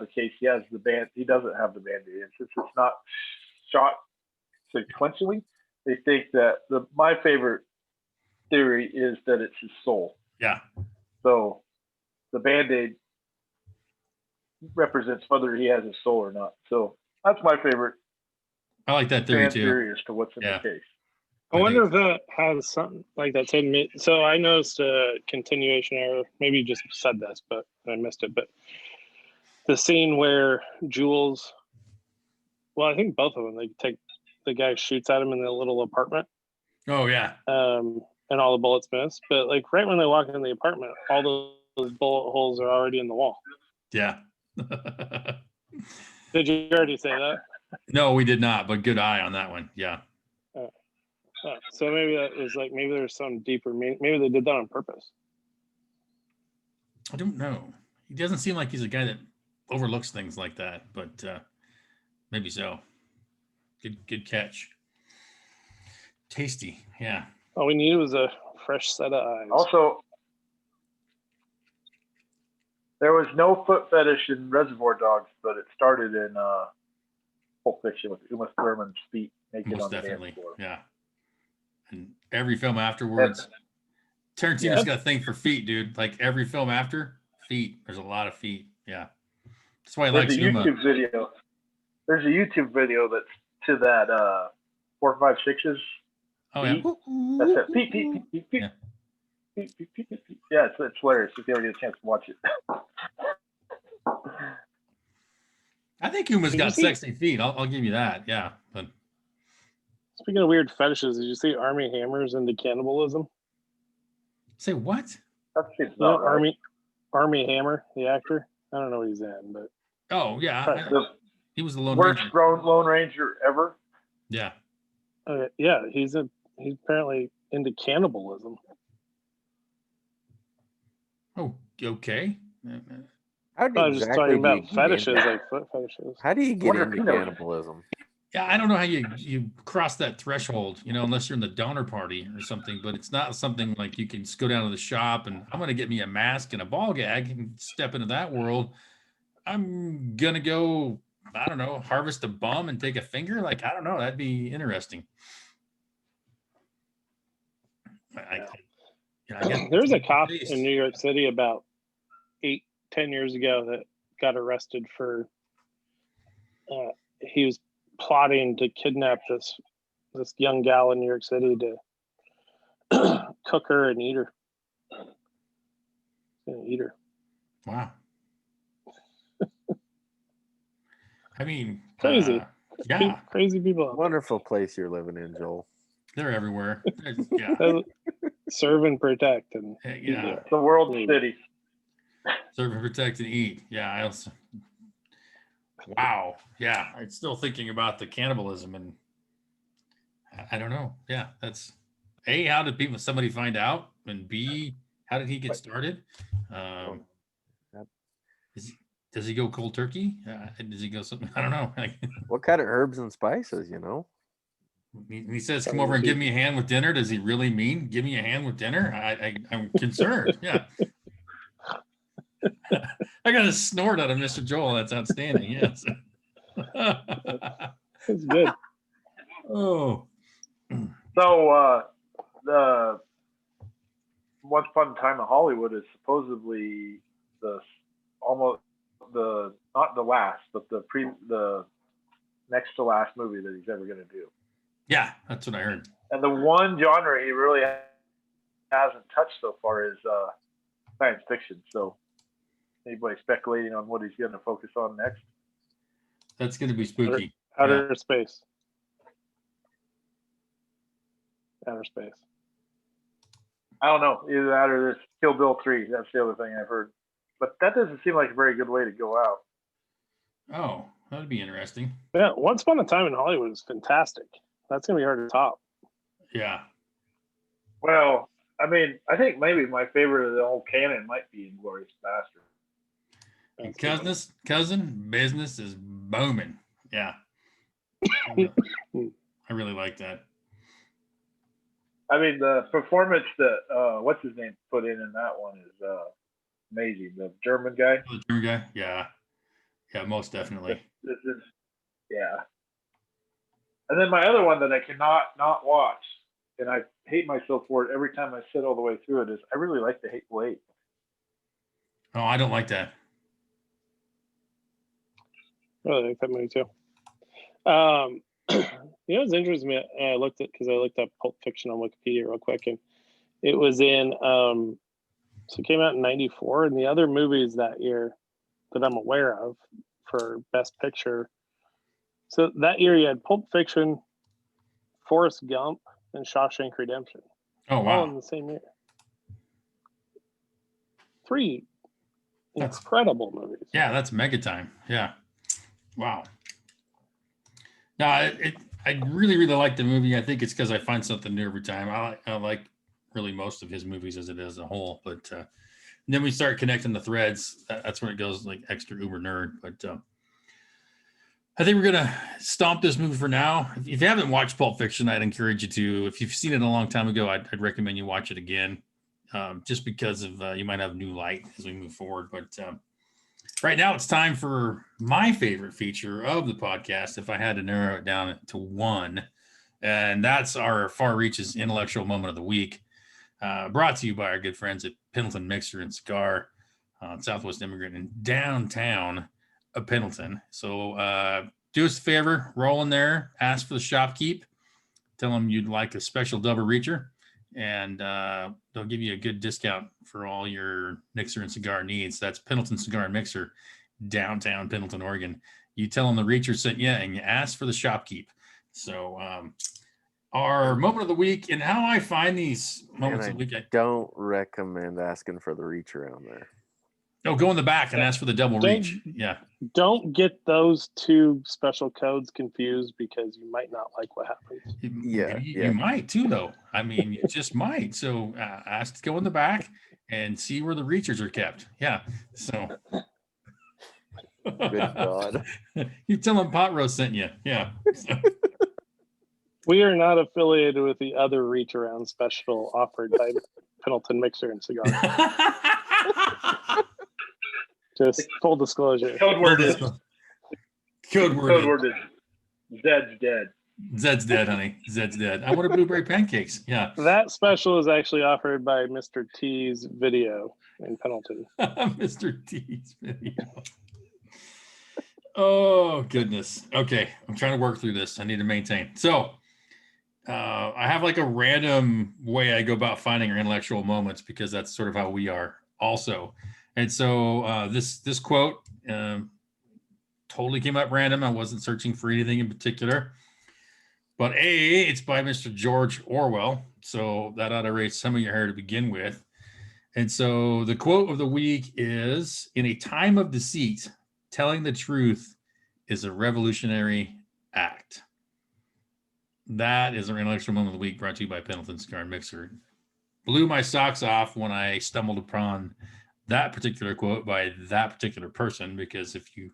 the Band-Aid. And since it's not shot sequentially, they think that my favorite theory is that it's his soul. Yeah. So the Band-Aid represents whether he has his soul or not. So that's my favorite. I like that theory too. Theory as to what's in the case. I wonder if that has something like that. So I noticed a continuation error. Maybe you just said this, but I missed it. But the scene where Jules, well, I think both of them, the guy shoots at him in the little apartment. Oh yeah. And all the bullets miss. But like right when they walk in the apartment, all those bullet holes are already in the wall. Yeah. Did you already say that? No, we did not, but good eye on that one. Yeah. So maybe that was maybe there's some deeper meaning. Maybe they did that on purpose. I don't know. He doesn't seem like he's a guy that overlooks things like that, but maybe so. Good catch. Tasty. Yeah. All we needed was a fresh set of eyes. Also, there was no foot fetish in Reservoir Dogs, but it started in Pulp Fiction with Uma Thurman's feet naked Most on the definitely. dance floor. Yeah. and every film afterwards. Tarantino's Yeah. got a thing for feet, dude. Like every film after, feet. There's a lot of feet. Yeah. That's why I like There's a Zuma. YouTube video. There's a YouTube video that's to that 4, 5, 6s. Oh, yeah. That's it. Peep, peep, peep, peep, peep. Yeah. Peep, peep, peep, peep. Yeah, it's hilarious if you ever get a chance to watch it. I think Uma's Did you got see- sexy feet. I'll give you that. Yeah. But Speaking of weird fetishes, did you see Army Hammer's into cannibalism? say what? That seems You know, not right. Army Hammer, the actor. I don't know what he's in, but Oh, yeah. Right. The He was the Lone worst Ranger. Lone Ranger ever. Yeah. yeah, he's apparently into cannibalism. Oh, okay. How do I was just exactly talking do you about get fetishes, into- like foot fetishes. How do you get Wonder if into he knows. cannibalism? Yeah, I don't know how you cross that threshold, unless you're in the Donner Party or something, but it's not something like you can just go down to the shop and I'm going to get me a mask and a ball gag and step into that world. I'm going to go, I don't know, harvest a bum and take a finger. Like, I don't know. That'd be interesting. I guess There was a cop taste. in New York City about 8-10 years ago that got arrested for he was plotting to kidnap this young gal in New York City to cook her and eat her. Eat her. Wow. I mean, Crazy. yeah, Crazy people. out Wonderful place you're living in, Joel. they're everywhere. Yeah, there. Serve and protect and yeah. The world Yeah. city. Serve and protect and eat. Yeah, I also. Wow. Yeah, I'm still thinking about the cannibalism, and I don't know. Yeah, that's A. How did somebody find out, and B. How did he get started? Yep. Does he go cold turkey? Does he go something? I don't know. What kind of herbs and spices, He says, "Come over and give me a hand with dinner." Does he really mean give me a hand with dinner? I'm concerned. Yeah. I got a snort out of Mr. Joel. That's outstanding. Yes. it's good. Oh. So the Once Upon a Time in Hollywood is supposedly not the last, but the next to last movie that he's ever going to do. Yeah, that's what I heard. And the one genre he really hasn't touched so far is science fiction. So anybody speculating on what he's going to focus on next? That's going to be spooky. Outer space. Outer space. I don't know. Either that or this Kill Bill 3. That's the other thing I've heard. But that doesn't seem like a very good way to go out. Oh, that'd be interesting. Yeah, Once Upon a Time in Hollywood is fantastic. That's gonna be hard to top. Yeah. Well, I mean, I think maybe my favorite of the whole canon might be Inglourious Bastard. And cousin, business is booming. Yeah. I really like that. I mean, the performance that what's his name put in that one is amazing. The German guy. The German guy? Yeah. Yeah, most definitely. This is, yeah. And then my other one that I cannot not watch, and I hate myself for it every time I sit all the way through it, is I really like The Hateful Eight. Oh, I don't like that. I really like that movie too. What's interesting me? I looked up Pulp Fiction on Wikipedia real quick, and it was in. So it came out in '94, and the other movies that year that I'm aware of for Best Picture. So that year you had Pulp Fiction, Forrest Gump, and Shawshank Redemption. Oh, All in wow. the same year. 3 That's- incredible movies. Yeah, that's mega time. Yeah. Wow. No, I really, really like the movie. I think it's because I find something new every time. I like really most of his movies as it is a whole, but then we start connecting the threads. That's when it goes like extra uber nerd. But I think we're gonna stomp this movie for now. If you haven't watched Pulp Fiction, I'd encourage you to. If you've seen it a long time ago, I'd recommend you watch it again, just because of you might have new light as we move forward. But right now, it's time for my favorite feature of the podcast. If I had to narrow it down to one, And that's our Far Reaches intellectual moment of the week, brought to you by our good friends at Pendleton Mixer and Cigar, Southwest Immigrant in downtown Pendleton. So do us a favor, roll in there, ask for the shopkeep, tell them you'd like a special double reacher, and they'll give you a good discount for all your mixer and cigar needs. That's Pendleton Cigar and Mixer, downtown Pendleton, Oregon. You tell them the reacher sent you, and you ask for the shopkeep. So our moment of the week, and how I find these moments of the week. Don't recommend asking for the reach around there. No, go in the back and ask for the double reach. Yeah. Don't get those two special codes confused, because you might not like what happens. You might too, though. I mean, you just might. So ask to go in the back and see where the reachers are kept. Yeah. So. Good God. You tell them Pot Roast sent you. Yeah. So. We are not affiliated with the other reach around special offered by Pendleton Mixer and Cigar. Just full disclosure. Code word is Zed's dead. Zed's dead, honey. Zed's dead. I wanted blueberry pancakes. Yeah. That special is actually offered by Mr. T's Video in Pendleton. Mr. T's Video. Oh, goodness. Okay. I'm trying to work through this. I need to maintain. So I have like a random way I go about finding our intellectual moments, because that's sort of how we are also. And so this quote totally came up random. I wasn't searching for anything in particular. But it's by Mr. George Orwell. So that ought to raise some of your hair to begin with. And so the quote of the week is, "In a time of deceit, telling the truth is a revolutionary act." That is our intellectual moment of the week, brought to you by Pendleton Cigar and Mixer. Blew my socks off when I stumbled upon that particular quote by that particular person, because if you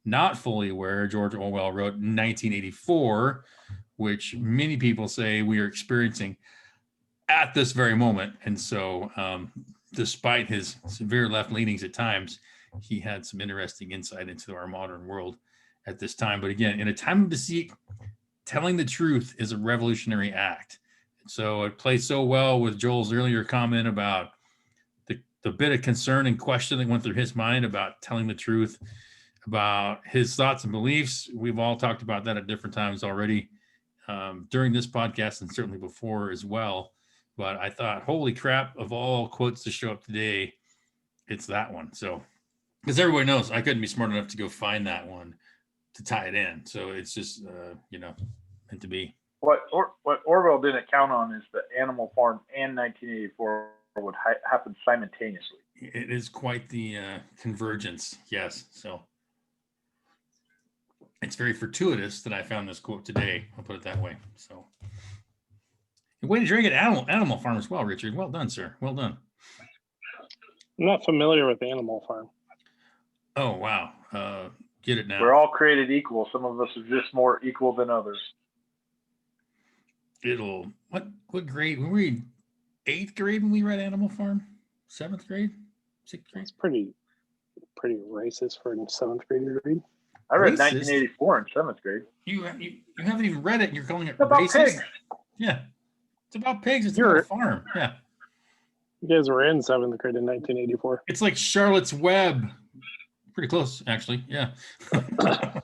not fully aware, George Orwell wrote 1984, which many people say we are experiencing at this very moment. And so despite his severe left leanings at times, he had some interesting insight into our modern world at this time. But again, in a time of deceit, telling the truth is a revolutionary act. So it plays so well with Joel's earlier comment about the bit of concern and question that went through his mind about telling the truth, about his thoughts and beliefs. We've all talked about that at different times already during this podcast, and certainly before as well. But I thought, holy crap, of all quotes to show up today, it's that one. So, because everybody knows I couldn't be smart enough to go find that one to tie it in. So it's just, meant to be. What Orwell didn't count on is the Animal Farm and 1984 would happen simultaneously. It is quite the convergence. Yes. So it's very fortuitous that I found this quote today. I'll put it that way. So way to drink at Animal Farm as well, Richard. Well done, sir. Well done. I'm not familiar with Animal Farm. Oh, wow. Get it now. We're all created equal. Some of us are just more equal than others. What grade? We were in 8th grade when we read Animal Farm? 7th grade? 6th grade? It's pretty racist for a 7th grader to read. I read Racist? 1984 in 7th grade. You haven't even read it, and you're calling it It's about racist? pigs. Yeah. It's about pigs. It's about a farm. Yeah. You guys were in 7th grade in 1984. It's like Charlotte's Web. Pretty close, actually. Yeah. I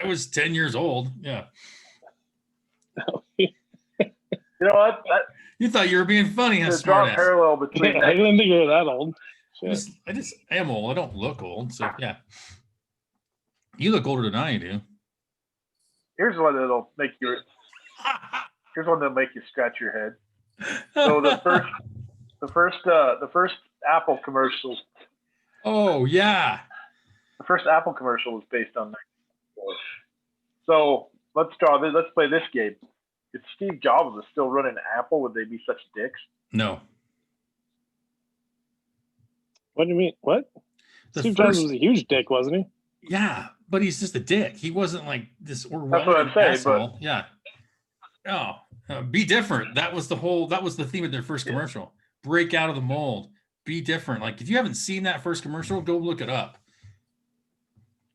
was 10 years old. Yeah. You know what? You thought you were being funny, huh, There's a strong smartass? parallel between I didn't think you were that old. I just am old. I don't look old. So, yeah. You look older than I do. Here's one that'll make you. Here's one that'll make you scratch your head. So the first Apple commercial. Oh, yeah. The first Apple commercial was based on 1984. So let's play this game. If Steve Jobs was still running Apple, would they be such dicks? No. What do you mean? What? Steve Jobs was a huge dick, wasn't he? Yeah, but he's just a dick. He wasn't like this That's what I'm saying. asshole. Yeah. Oh, be different. That was the theme of their first commercial. Break out of the mold. Be different. Like, if you haven't seen that first commercial, go look it up.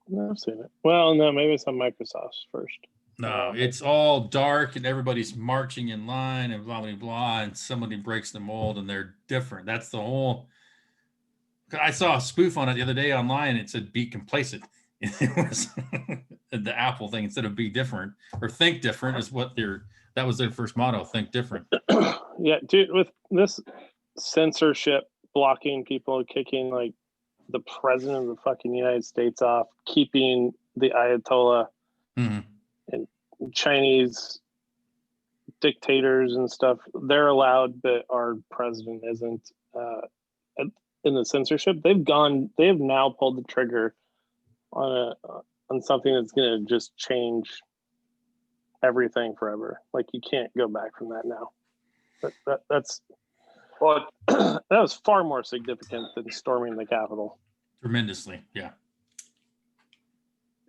No, I've seen it. Well, no, maybe it's on Microsoft's first. No, it's all dark and everybody's marching in line and blah blah blah, and somebody breaks the mold and they're different. That's the whole. I saw a spoof on it the other day online. It said "Be complacent." It was the Apple thing instead of "Be different" or "Think different" is what that was their first motto. Think different. Yeah, dude, with this censorship blocking people, kicking like the president of the fucking United States off, keeping the Ayatollah Mm-hmm. and Chinese dictators and stuff, they're allowed, but our president isn't. In the censorship, they have now pulled the trigger on something that's going to just change everything forever. Like, you can't go back from that now. That's Well, that was far more significant than storming the Capitol. Tremendously, yeah.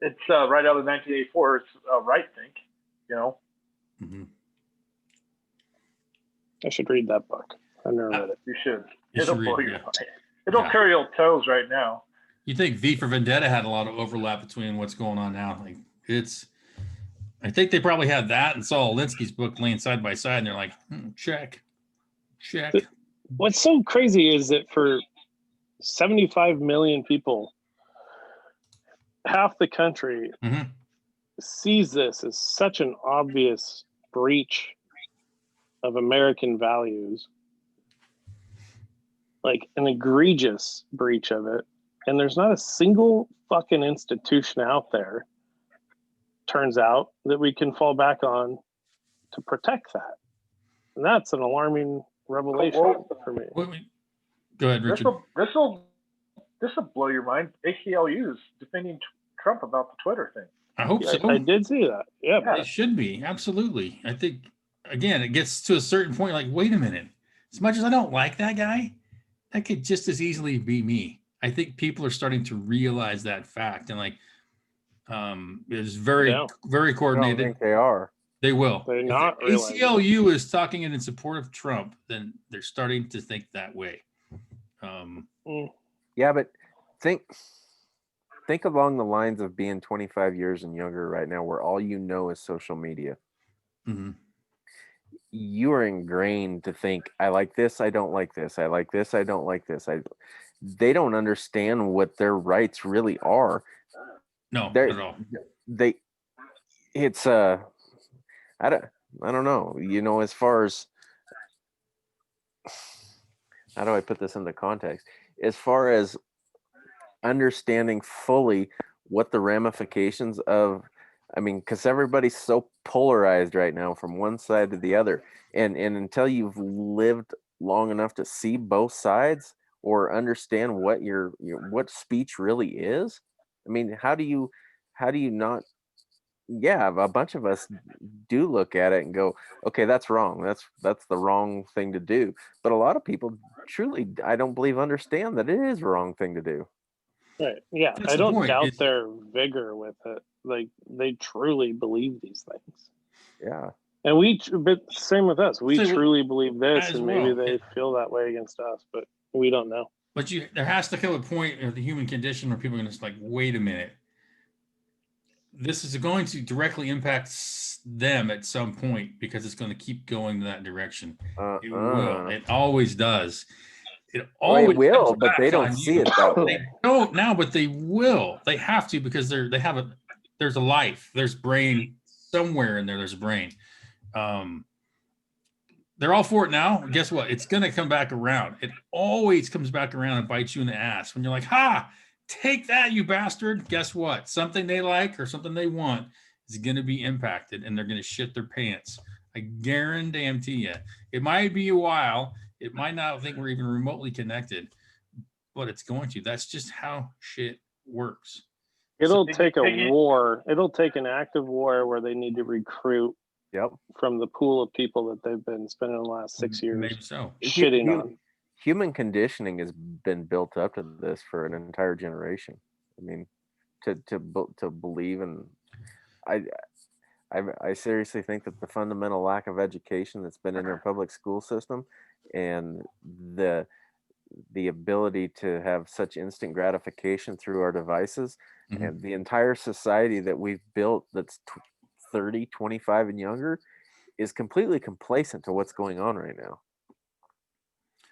it's right out of 1984. It's a right think, you know. Mm-hmm. I should read that book. I've never read it. You should. You It'll should blow read it, your yeah. mind. It'll Yeah. carry your toes right now. You think V for Vendetta had a lot of overlap between what's going on now? Like, I think they probably had that and saw Alinsky's book laying side by side, and they're like, check. What's so crazy is that for 75 million people, half the country Mm-hmm. sees this as such an obvious breach of American values, like an egregious breach of it. And there's not a single fucking institution out there, turns out, that we can fall back on to protect that. And that's an alarming revelation for me. Go ahead, Richard. This will blow your mind. ACLU is defending Trump about the Twitter thing. I hope so. I did see that. Yeah. It should be. Absolutely. I think, again, it gets to a certain point, like, wait a minute. As much as I don't like that guy, that could just as easily be me. I think people are starting to realize that fact. And, like, it's very, very I don't coordinated. think they are. They will. They're If not the realizing ACLU is talking in support of Trump, then they're starting to think that way. Yeah, but think along the lines of being 25 years and younger right now, where all you know is social media. Mm-hmm. You are ingrained to think, I like this, I don't like this, I like this, I don't like this. They don't understand what their rights really are. No, not at all. It's I don't know. You know, as far as, how do I put this into context? As far as understanding fully what the ramifications of, I mean, because everybody's so polarized right now from one side to the other, and until you've lived long enough to see both sides or understand what what speech really is, I mean, how do you not? Yeah, a bunch of us do look at it and go, okay, that's wrong. That's the wrong thing to do. But a lot of people truly, I don't believe, understand that it is the wrong thing to do. Right. Yeah. That's I the don't point. doubt their vigor with it. Like, they truly believe these things. Yeah. And but same with us. We So, truly believe this, as and maybe well. they feel that way against us, but we don't know. But there has to come a point of the human condition where people are going to just like, wait a minute. This is going to directly impact them at some point because it's going to keep going that direction. It will. It always does. It always will, comes but back they don't on see you. it that way. They don't now, but they will. They have to because there's a life. There's brain somewhere in there. There's a brain. They're all for it now. Guess what? It's going to come back around. It always comes back around and bites you in the ass when you're like, ha, take that, you bastard. Guess what? Something they like or something they want is going to be impacted and they're going to shit their pants. I guarantee you. It might be a while. It might not think we're even remotely connected, but it's going to. That's just how shit works. It'll take a war. It'll take an active war where they need to recruit from the pool of people that they've been spending the last 6 years Maybe so. shitting on. Human conditioning has been built up to this for an entire generation. I mean, to believe in, I seriously think that the fundamental lack of education that's been in our public school system and the ability to have such instant gratification through our devices and the entire society that we've built that's 30, 25 and younger is completely complacent to what's going on right now.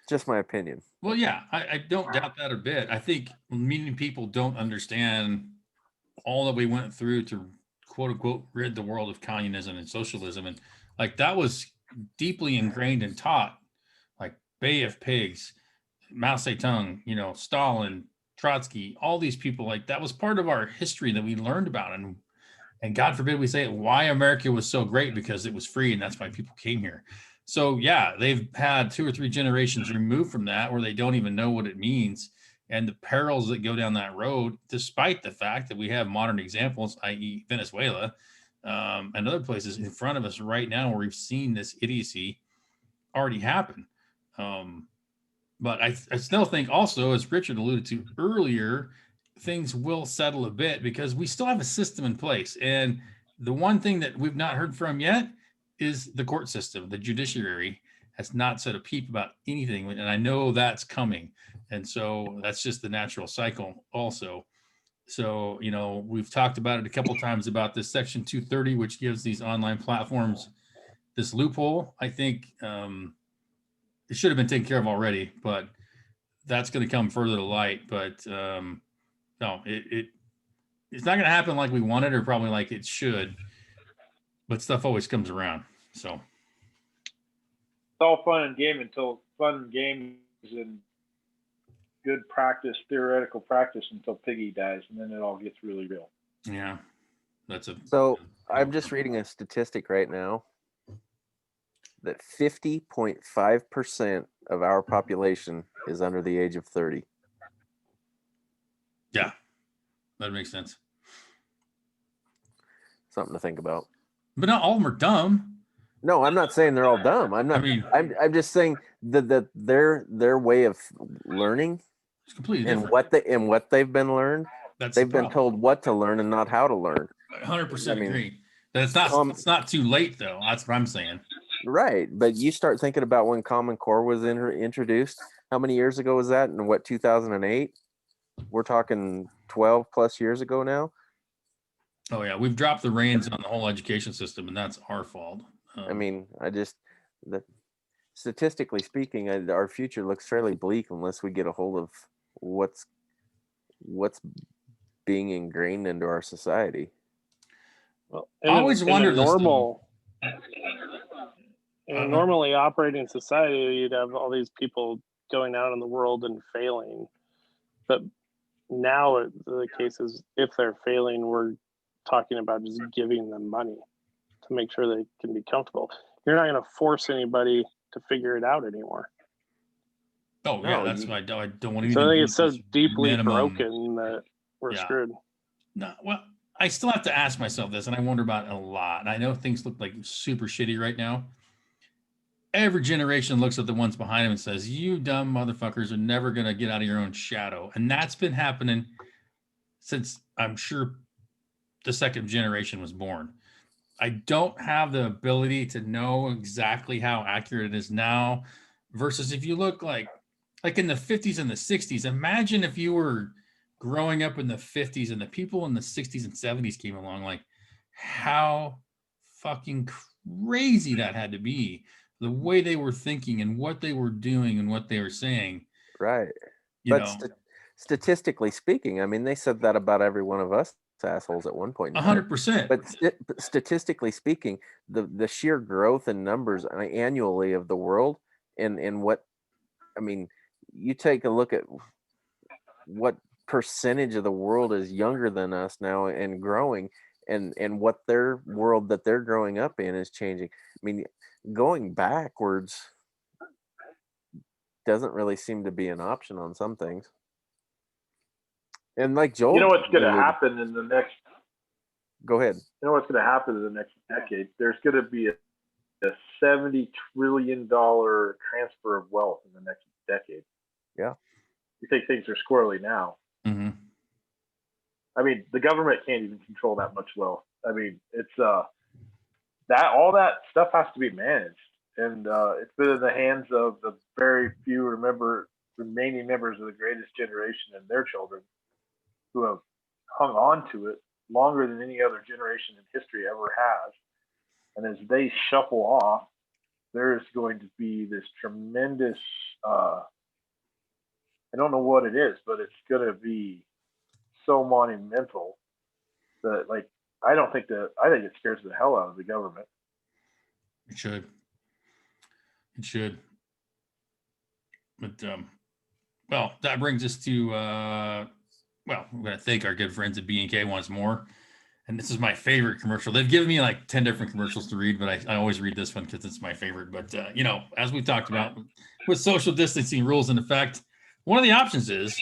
Just my opinion. Well, yeah, I don't doubt that a bit. I think many people don't understand all that we went through to quote unquote rid the world of communism and socialism. And like that was deeply ingrained and taught, like Bay of Pigs, Mao Zedong, Stalin, Trotsky, all these people, like that was part of our history that we learned about. And God forbid we say why America was so great, because it was free and that's why people came here. So yeah, they've had 2 or 3 generations removed from that where they don't even know what it means and the perils that go down that road, despite the fact that we have modern examples, i.e. Venezuela, and other places in front of us right now where we've seen this idiocy already happen. But I still think also, as Richard alluded to earlier, things will settle a bit because we still have a system in place. And the one thing that we've not heard from yet is the court system. The judiciary has not said a peep about anything. And I know that's coming. And so that's just the natural cycle also. So, we've talked about it a couple of times about this Section 230, which gives these online platforms this loophole. I think it should have been taken care of already, but that's going to come further to light. But no, it's not going to happen like we wanted or probably like it should, but stuff always comes around. So it's all fun and game until fun games and good practice, theoretical practice until Piggy dies, and then it all gets really real. yeah, So I'm just reading a statistic right now that 50.5% of our population is under the age of 30. Yeah, that makes sense. Something to think about. But not all of them are dumb. No, I'm not saying they're all dumb. I'm just saying that their way of learning It's completely and different. what they've been learned. They've been told what to learn and not how to learn. 100% agree. That it's not too late though. That's what I'm saying. Right, but you start thinking about when Common Core was introduced. How many years ago was that? In 2008? We're talking 12 plus years ago now. Oh yeah, we've dropped the reins on the whole education system, and that's our fault. Statistically speaking, our future looks fairly bleak unless we get a hold of what's being ingrained into our society. Well, I always wondered in a normally operating society, you'd have all these people going out in the world and failing. But now the case is, if they're failing, we're talking about just giving them money to make sure they can be comfortable. You're not going to force anybody to figure it out anymore. Oh yeah, that's why I don't want anything. So I think it's so deeply broken that we're screwed. No, well, I still have to ask myself this, and I wonder about it a lot. And I know things look like super shitty right now. Every generation looks at the ones behind them and says, "You dumb motherfuckers are never going to get out of your own shadow." And that's been happening since, I'm sure, the second generation was born. I don't have the ability to know exactly how accurate it is now versus if you look like in the 50s and the 60s. Imagine if you were growing up in the 50s and the people in the 60s and 70s came along, like how fucking crazy that had to be. The way they were thinking and what they were doing and what they were saying. Right. But statistically speaking, I mean, they said that about every one of us assholes at one point. 100%. But statistically speaking, the sheer growth in numbers annually of the world and what, I mean, you take a look at what percentage of the world is younger than us now and growing, and what their world that they're growing up in is changing. I mean, going backwards doesn't really seem to be an option on some things. And like Joel, you know what's going to happen in the next? Go ahead. You know what's going to happen in the next decade? There's going to be a $70 trillion transfer of wealth in the next decade. Yeah. You think things are squirrely now? Mm-hmm. I mean, the government can't even control that much wealth. I mean, it's that all that stuff has to be managed, and it's been in the hands of the very few remaining members of the greatest generation and their children who have hung on to it longer than any other generation in history ever has. And as they shuffle off, there's going to be this tremendous, I don't know what it is, but it's going to be so monumental that, like, I think it scares the hell out of the government. It should. It should. But, well, that brings us to, well, we're going to thank our good friends at B&K once more. And this is my favorite commercial. They've given me like 10 different commercials to read, but I always read this one because it's my favorite. But, you know, as we talked about with social distancing rules in effect, one of the options is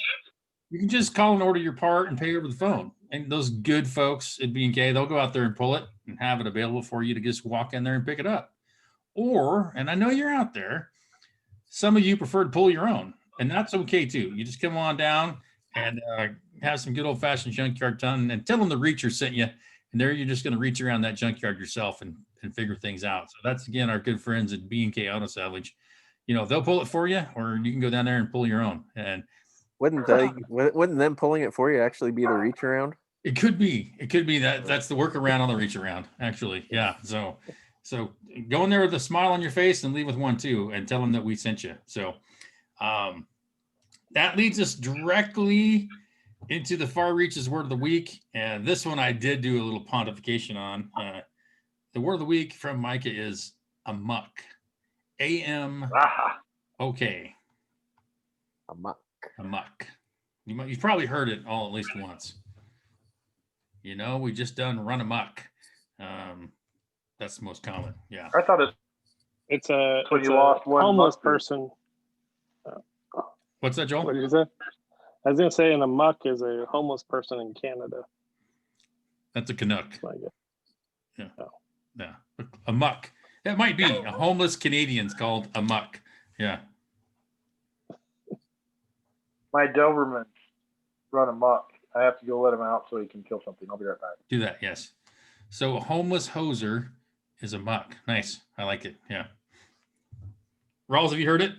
you can just call and order your part and pay over the phone. And those good folks at B&K, they'll go out there and pull it and have it available for you to just walk in there and pick it up. Or, and I know you're out there, some of you prefer to pull your own, and that's okay too. You just come on down and have some good old-fashioned junkyard ton and tell them the reacher sent you, and there you're just going to reach around that junkyard yourself and figure things out. So that's, again, our good friends at B&K Auto Salvage. You know, they'll pull it for you, or you can go down there and pull your own. And wouldn't them pulling it for you actually be the reach around? It could be that that's the workaround on the reach around, actually. Yeah. So go in there with a smile on your face and leave with one too, and tell them that we sent you. So that leads us directly into the Far Reaches word of the week. And this one I did do a little pontification on. The word of the week from Micah is amok. A-M-O-K. Amok. Amok. You've probably heard it all at least once. You know, we just done run amok. That's the most common. Yeah. I thought it's a lost one homeless month. person. What's that, Joel? What did you say? I was going to say an amok is a homeless person in Canada. That's a Canuck. Yeah. Oh. Yeah. Amok. That might be a homeless Canadian's called amok. Yeah. My Doberman run amok. I have to go let him out so he can kill something. I'll be right back. Do that, yes. So a homeless hoser is amok. Nice. I like it. Yeah. Rawls, have you heard it?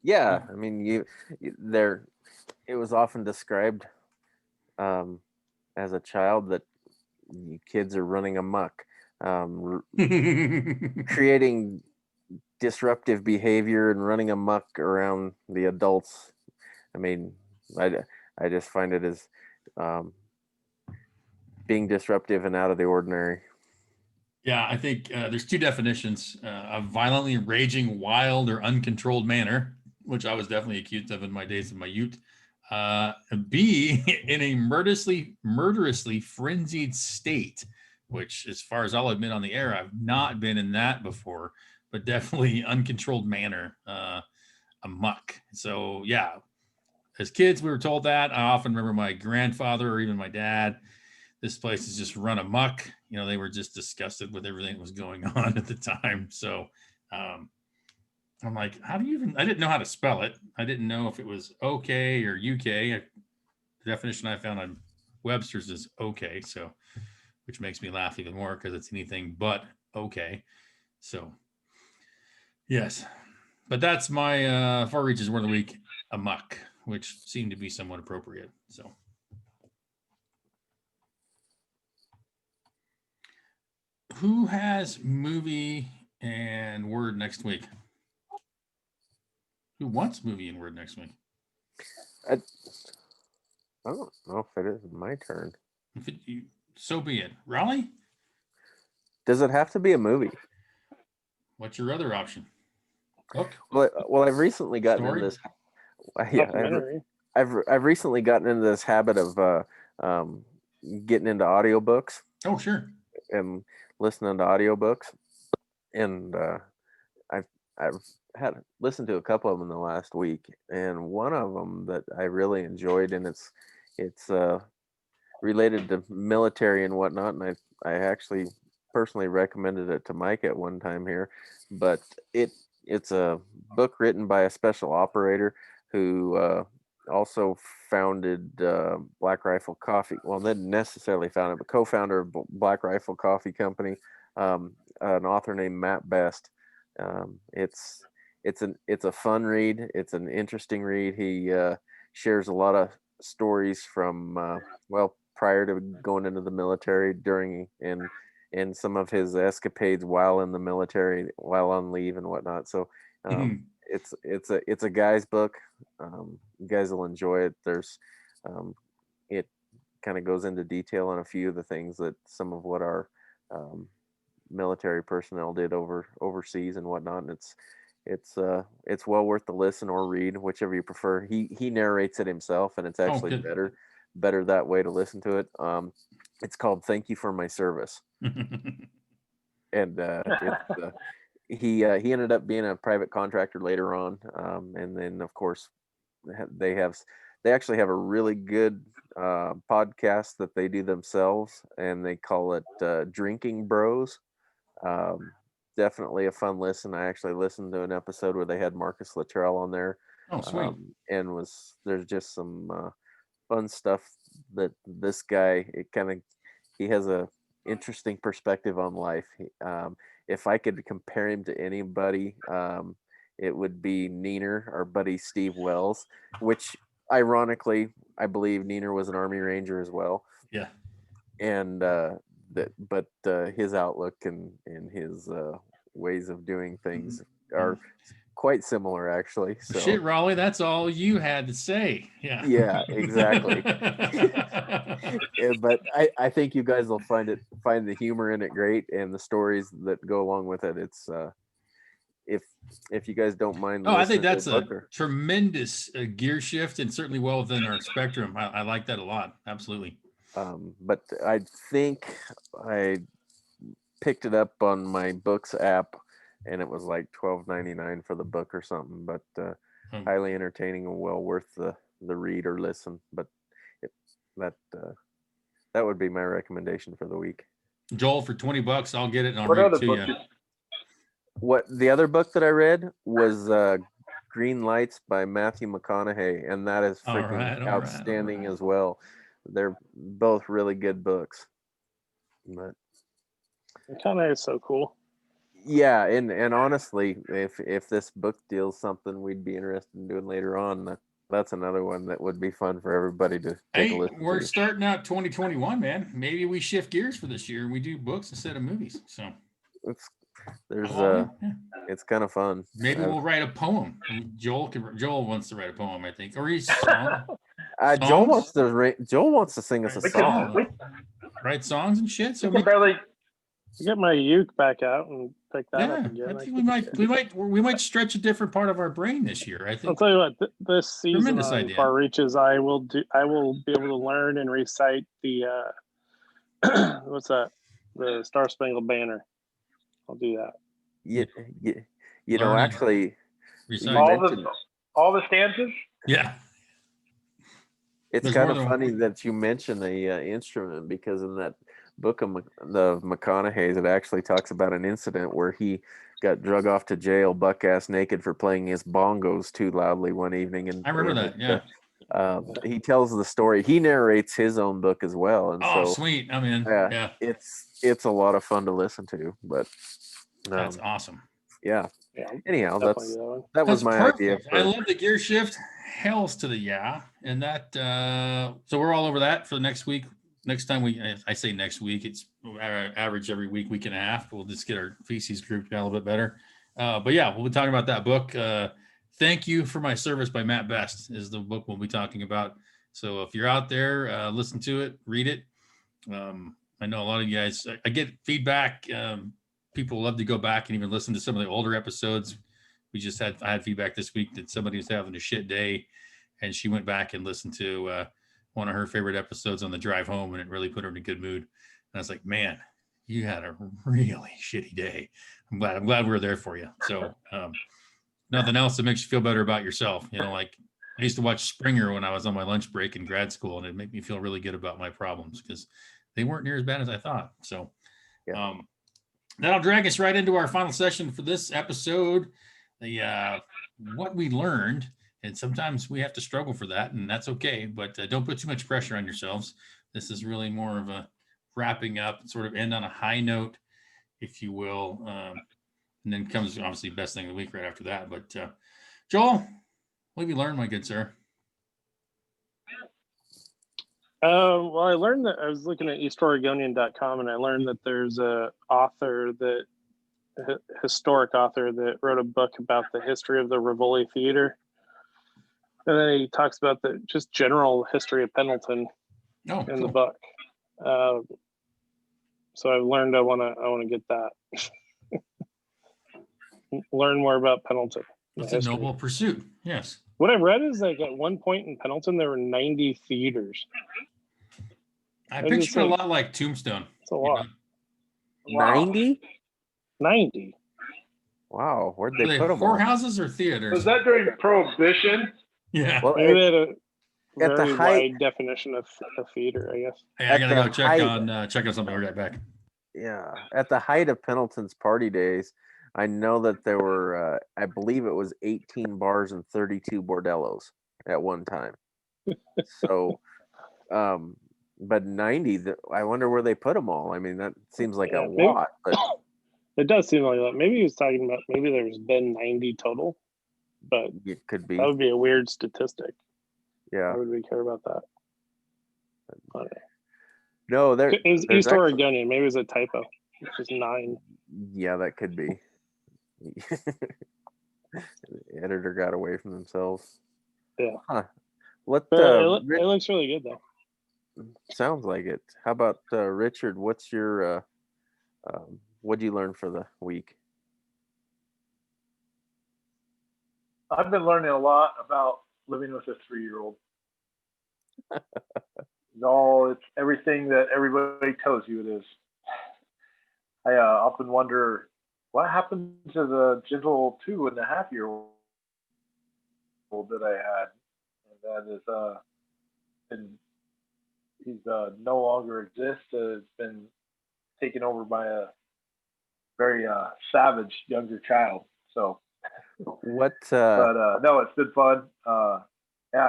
Yeah, I mean, it was often described as a child that you kids are running amok, creating disruptive behavior and running amok around the adults. I mean, I just find it as being disruptive and out of the ordinary. Yeah, I think there's two definitions: a violently raging, wild, or uncontrolled manner, which I was definitely accused of in my days of my youth. B, in a murderously frenzied state, which, as far as I'll admit on the air, I've not been in that before, but definitely uncontrolled manner, amok. So yeah, as kids, we were told that. I often remember my grandfather or even my dad, this place is just run amok. You know, they were just disgusted with everything that was going on at the time. So I'm like, how do you even, I didn't know how to spell it. I didn't know if it was okay or UK. The definition I found on Webster's is okay. So, which makes me laugh even more because it's anything but okay. So yes, but that's my Far Reaches word of the week, amok, which seemed to be somewhat appropriate. So who has movie and word next week? Who wants movie and word next week? I don't know if it is my turn. So be it. Rawley? Does it have to be a movie? What's your other option? Book? Well, I've recently gotten Story? into this. Yeah, I've recently gotten into this habit of getting into audiobooks. Oh, sure. And listening to audiobooks, and I've had listened to a couple of them in the last week, and one of them that I really enjoyed, and it's related to military and whatnot, and I actually personally recommended it to Mike at one time here, but it's a book written by a special operator who also founded Black Rifle Coffee. Well, didn't necessarily found it, but co-founder of Black Rifle Coffee Company, an author named Matt Best. It's a fun read. It's an interesting read. He shares a lot of stories from prior to going into the military, during and some of his escapades while in the military, while on leave and whatnot. So it's a guy's book. You guys will enjoy it. There's it kind of goes into detail on a few of the things that some of what our military personnel did overseas and whatnot. And it's well worth the listen or read, whichever you prefer. He narrates it himself, and it's actually better that way to listen to it. It's called "Thank You for My Service," and he ended up being a private contractor later on, and then of course they actually have a really good podcast that they do themselves, and they call it Drinking Bros. Definitely a fun listen. I actually listened to an episode where they had Marcus Luttrel on there. Oh, sweet. And there's just some fun stuff that this guy, he has a interesting perspective on life. If I could compare him to anybody, it would be Neener, our buddy Steve Wells, which ironically, I believe Neener was an Army Ranger as well. Yeah. And but his outlook and his ways of doing things are quite similar, actually. So shit, Rawley, that's all you had to say. Yeah, exactly. Yeah, but I think you guys will find the humor in it great, and the stories that go along with it. It's if you guys don't mind. I think that's a tremendous gear shift, and certainly well within our spectrum. I like that a lot. Absolutely. But I think I picked it up on my books app, and it was like $12.99 for the book or something. But highly entertaining and well worth the read or listen. But that would be my recommendation for the week. Joel, for $20, I'll get it and I'll read it to you. What the other book that I read was Green Lights by Matthew McConaughey, and that is freaking outstanding as well. They're both really good books. But McConaughey is so cool. Yeah, and honestly, if this book deal's something we'd be interested in doing later on, that's another one that would be fun for everybody to take a listen to. We're starting out 2021, man. Maybe we shift gears for this year and we do books instead of movies. So it's kind of fun. Maybe we'll write a poem. Joel wants to write a poem, I think, or he's Joel wants to sing us a song. Write songs and shit. So get my uke back out and pick that up again. I think we might stretch a different part of our brain this year. I think. I'll tell you what, this season on Far Reaches, I will be able to learn and recite the what's that? The Star Spangled Banner. I'll do that. You know, actually, all the stanzas. Yeah. It's kind of funny that you mention the instrument, because in that book of the McConaughey's, it actually talks about an incident where he got drug off to jail buck-ass naked for playing his bongos too loudly one evening. And I remember that. Yeah. He tells the story. He narrates his own book as well. And sweet. I mean, yeah. It's a lot of fun to listen to. But that's awesome. Yeah. Anyhow, that was my idea. I love the gear shift. Hells to the and that. So we're all over that for the next week. Next time I say next week, it's average every week and a half. We'll just get our feces grouped down a little bit better. But yeah, we'll be talking about that book. Thank You for My Service by Matt Best is the book we'll be talking about. So if you're out there, listen to it, read it. I know a lot of you guys, I get feedback. People love to go back and even listen to some of the older episodes. I had feedback this week that somebody was having a shit day, and she went back and listened to one of her favorite episodes on the drive home, and it really put her in a good mood. And I was like, man, you had a really shitty day. I'm glad we were there for you. So nothing else that makes you feel better about yourself. You know, like I used to watch Springer when I was on my lunch break in grad school, and it made me feel really good about my problems because they weren't near as bad as I thought. So that'll drag us right into our final session for this episode. What we learned. And sometimes we have to struggle for that, and that's okay. But don't put too much pressure on yourselves. This is really more of a wrapping up, sort of end on a high note, if you will. And then comes obviously best thing of the week right after that. But Joel, what have you learned, my good sir? Well, I learned that I was looking at eastoregonian.com, and I learned that there's a historic author that wrote a book about the history of the Rivoli Theater. And then he talks about the just general history of Pendleton in the book. So I've learned I want to get that. Learn more about Pendleton. That's a noble pursuit. Yes. What I've read is like at one point in Pendleton there were 90 theaters. I picture a lot like Tombstone. It's a lot. 90? 90. Wow, where'd they put them? Whorehouses or theaters? Was that during Prohibition? Yeah. Well, maybe they had a very the height, wide definition of a theater, I guess. Hey, I gotta go check on something. I'll be right back. Yeah, at the height of Pendleton's party days, I know that there were, I believe it was 18 bars and 32 bordellos at one time. So, but 90, I wonder where they put them all. I mean, that seems like a lot. But it does seem like that. Maybe he was talking about maybe there's been 90 total, but it could be. That would be a weird statistic. Yeah. Why would we care about that? No, it was East Oregonian. Maybe it was a typo. It's just 9. Yeah, that could be. The editor got away from themselves. Yeah. Huh. It looks really good though. Sounds like it. How about Richard? What's your what'd you learn for the week? I've been learning a lot about living with a 3-year-old. It's everything that everybody tells you it is. I often wonder what happened to the gentle 2.5-year-old that I had, and that is he's no longer exists. It's been taken over by a very savage younger child. So, what? But no, it's been fun. Yeah,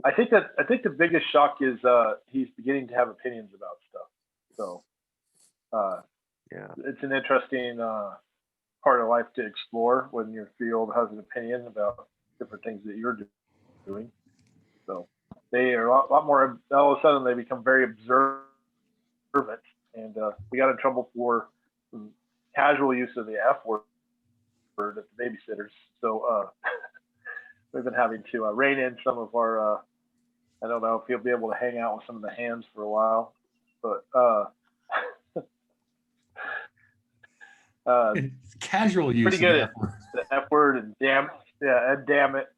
I think the biggest shock is he's beginning to have opinions about stuff. So, yeah, it's an interesting part of life to explore when your field has an opinion about different things that you're doing. So they are a lot more. All of a sudden, they become very observant, and we got in trouble for some casual use of the F word at the babysitters. So we've been having to rein in some of our. I don't know if you'll be able to hang out with some of the hands for a while, but casual use. Pretty good at the F word and damn it.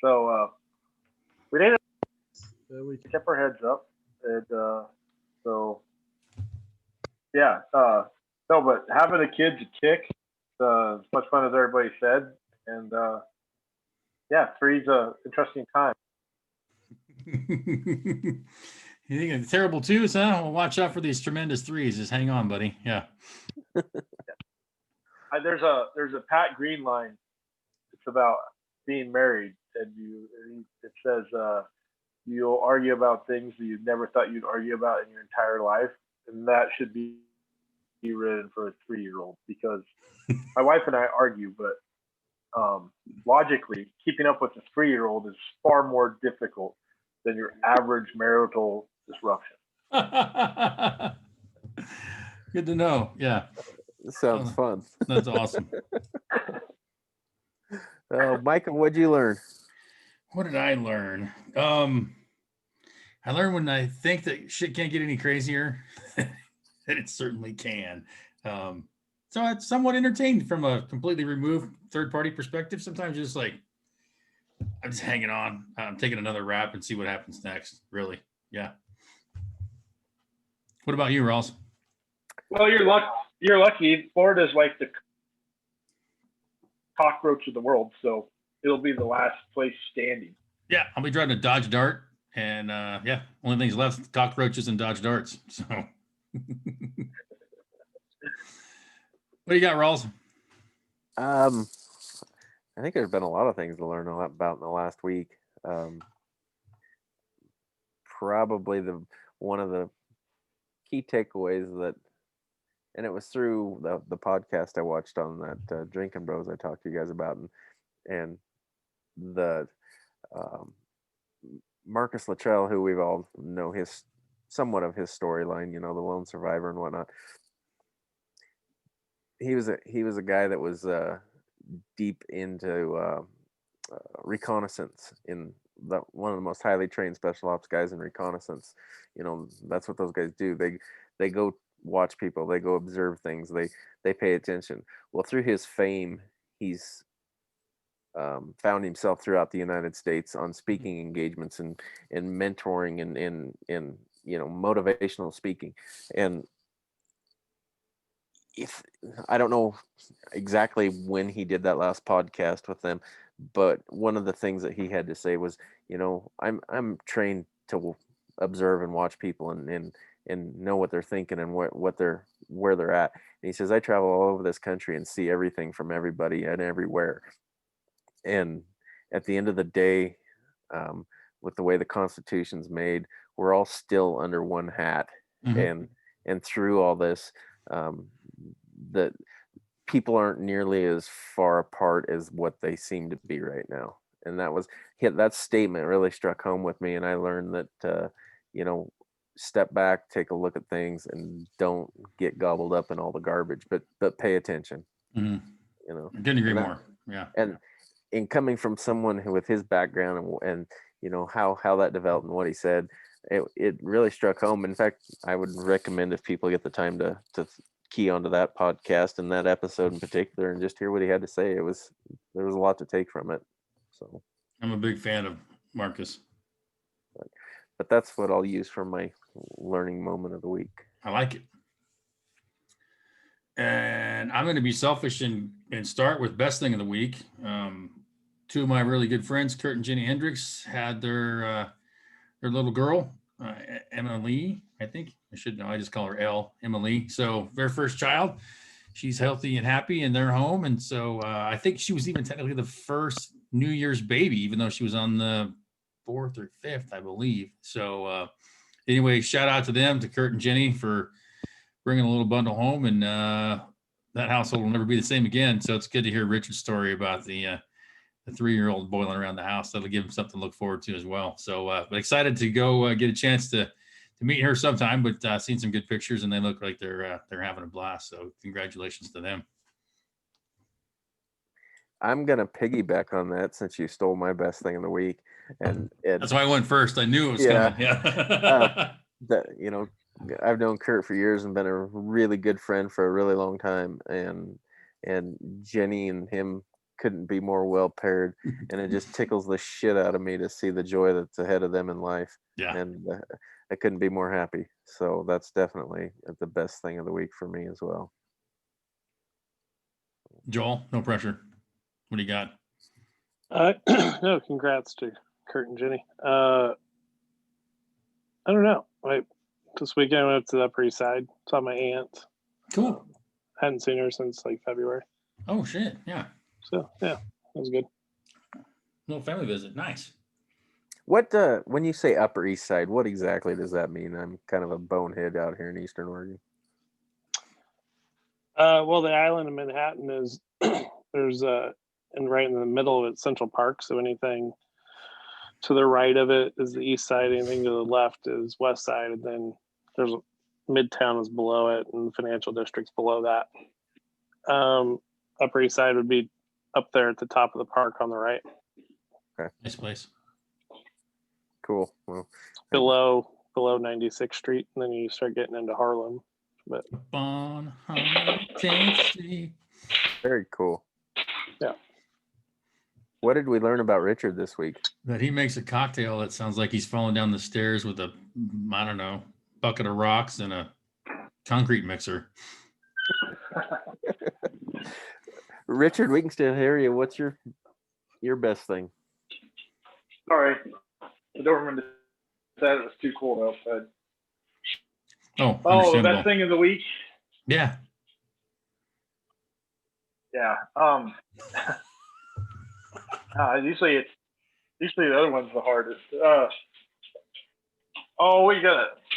So we didn't. We kept our heads up, and so yeah. No, but having a kid's a kick. As much fun as everybody said, and yeah, 3's a interesting time. You think it's terrible 2s, huh? Well, watch out for these tremendous 3s. Just hang on, buddy. Yeah. There's a Pat Green line. It's about being married, and it says you'll argue about things that you never thought you'd argue about in your entire life, and that should be written for a 3-year-old, because my wife and I argue, but logically, keeping up with a 3-year-old is far more difficult than your average marital disruption. Good to know. Yeah. Sounds fun. That's awesome. Micah, what'd you learn? What did I learn? I learned when I think that shit can't get any crazier, that it certainly can. So it's somewhat entertained from a completely removed third-party perspective. Sometimes you're just like, I'm just hanging on. I'm taking another rap and see what happens next. Really. Yeah. What about you, Rawls? Well, you're lucky. Florida's like the cockroach of the world, so it'll be the last place standing. Yeah, I'll be driving a Dodge Dart, and yeah, only things left, cockroaches and Dodge Darts. So what do you got, Rawls? I think there's been a lot of things to learn about in the last week. Probably one of the key takeaways that, and it was through the podcast I watched on that Drinking Bros I talked to you guys about, and the Marcus Luttrel, who we've all know somewhat of his storyline, the lone survivor and whatnot. He was a guy that was deep into reconnaissance, in one of the most highly trained special ops guys in reconnaissance. That's what those guys do. They go watch people, they go observe things, they pay attention. Well, through his fame, he's found himself throughout the United States on speaking engagements and mentoring and motivational speaking. And if I don't know exactly when he did that last podcast with them, but one of the things that he had to say was, I'm trained to observe and watch people and know what they're thinking and where they're at. And he says, I travel all over this country and see everything from everybody and everywhere. And at the end of the day, with the way the Constitution's made, we're all still under one hat. Mm-hmm. And through all this, that people aren't nearly as far apart as what they seem to be right now. And that statement really struck home with me. And I learned that, step back, take a look at things, and don't get gobbled up in all the garbage, but pay attention. Mm-hmm. I couldn't agree more. Yeah. And in coming from someone who, with his background and how that developed and what he said, it really struck home. In fact, I would recommend, if people get the time to key onto that podcast and that episode in particular and just hear what he had to say. There was a lot to take from it. So I'm a big fan of Marcus. But that's what I'll use for my learning moment of the week. I like it. And I'm going to be selfish and start with best thing of the week. Two of my really good friends, Kurt and Jenny Hendricks, had their little girl, Emily, I think. I should know. I just call her Emily. So their first child. She's healthy and happy in their home. And so I think she was even technically the first New Year's baby, even though she was on the 4th or 5th, I believe. So anyway, shout out to them, to Kurt and Jenny, for bringing a little bundle home. And that household will never be the same again. So it's good to hear Richard's story about the 3-year-old boiling around the house. That'll give him something to look forward to as well. So but excited to go get a chance to meet her sometime, but seen some good pictures and they look like they're having a blast. So congratulations to them. I'm going to piggyback on that since you stole my best thing of the week. And that's why I went first. I knew it was coming. Yeah. I've known Kurt for years and been a really good friend for a really long time. And Jenny and him couldn't be more well paired, and it just tickles the shit out of me to see the joy that's ahead of them in life. Yeah. And I couldn't be more happy. So that's definitely the best thing of the week for me as well. Joel, no pressure. What do you got? No, congrats to Kurt and Jenny. I don't know. This weekend I went up to the Upper East Side, saw my aunt. Cool. Hadn't seen her since like February. Oh shit! Yeah. So yeah, that was good. Little family visit. Nice. What when you say Upper East Side, what exactly does that mean? I'm kind of a bonehead out here in Eastern Oregon. Well, the island of Manhattan is there's and right in the middle of it, Central Park. So anything to the right of it is the east side. Anything to the left is west side, and then there's Midtown is below it, and the financial district's below that. Upper East Side would be up there at the top of the park on the right. Okay. Nice place. Cool. Well, below 96th Street, and then you start getting into Harlem. But on 110th Street. Very cool. Yeah. What did we learn about Richard this week? That he makes a cocktail that sounds like he's falling down the stairs with a, I don't know, bucket of rocks and a concrete mixer. Richard, we can still hear you. What's your best thing? Sorry, the Doberman said it was too cold outside. Oh, the best thing of the week? Yeah. Yeah. Usually the other one's the hardest.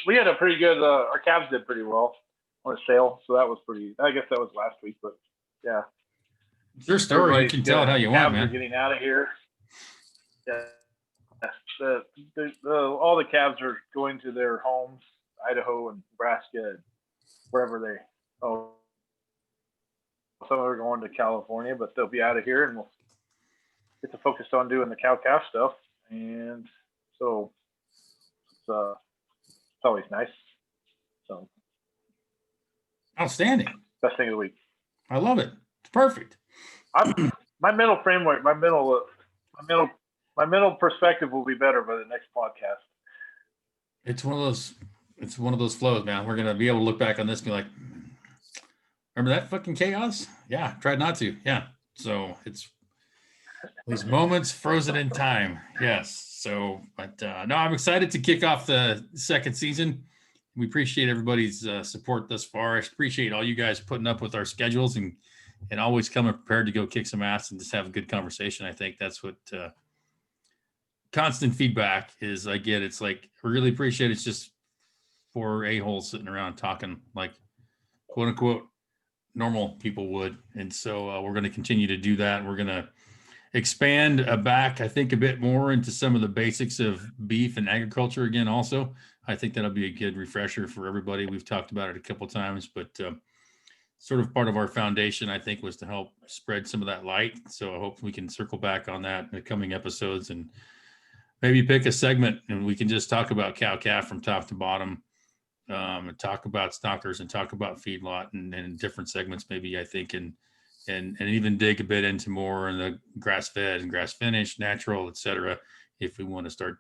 We had a pretty good. Our calves did pretty well on a sale, so that was pretty. I guess that was last week, but yeah. It's your story. You can tell it how you want, man. We're getting out of here. Yeah. All the calves are going to their homes, Idaho and Nebraska, wherever some are going to California, but they'll be out of here and we'll get to focus on doing the cow calf stuff. And so it's always nice. So Outstanding. best thing of the week. I love it. It's perfect. My mental framework, my mental perspective will be better by the next podcast. It's one of those flows, man. We're gonna be able to look back on this and be like, remember that fucking chaos? Yeah, tried not to. Yeah. So it's these moments frozen in time. Yes. So, but no, I'm excited to kick off the second season. We appreciate everybody's support thus far. I appreciate all you guys putting up with our schedules and always coming prepared to go kick some ass and just have a good conversation. I think that's what constant feedback is. I get. It's like, I really appreciate it. It's just four a-holes sitting around talking like quote unquote normal people would. And so we're going to continue to do that. We're going to expand back, I think, a bit more into some of the basics of beef and agriculture again. Also, I think that'll be a good refresher for everybody. We've talked about it a couple of times, but sort of part of our foundation, I think, was to help spread some of that light. So I hope we can circle back on that in the coming episodes and maybe pick a segment and we can just talk about cow calf from top to bottom, and talk about stockers and talk about feedlot and different segments, maybe, I think, and even dig a bit into more in the grass fed and grass finished, natural, et cetera, if we want to start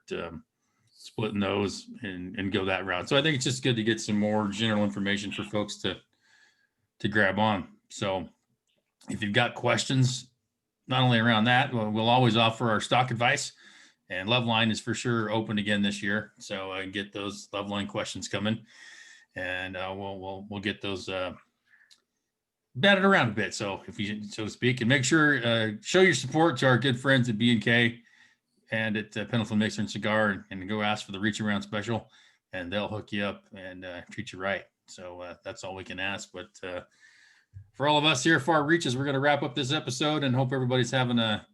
splitting those and go that route. So I think it's just good to get some more general information for folks to grab on. So if you've got questions, not only around that, we'll always offer our stock advice, and Loveline is for sure open again this year. So get those Loveline questions coming, and we'll get those batted around a bit, so to speak, and make sure show your support to our good friends at B&K and at Pendleton Mixer and Cigar, and go ask for the reach around special, and they'll hook you up and treat you right. So that's all we can ask. But for all of us here at Far Reaches, we're going to wrap up this episode and hope everybody's having a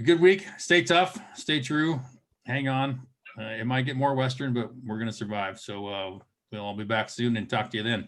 good week. Stay tough, stay true, hang on. It might get more Western, but we're going to survive. So we'll all be back soon and talk to you then.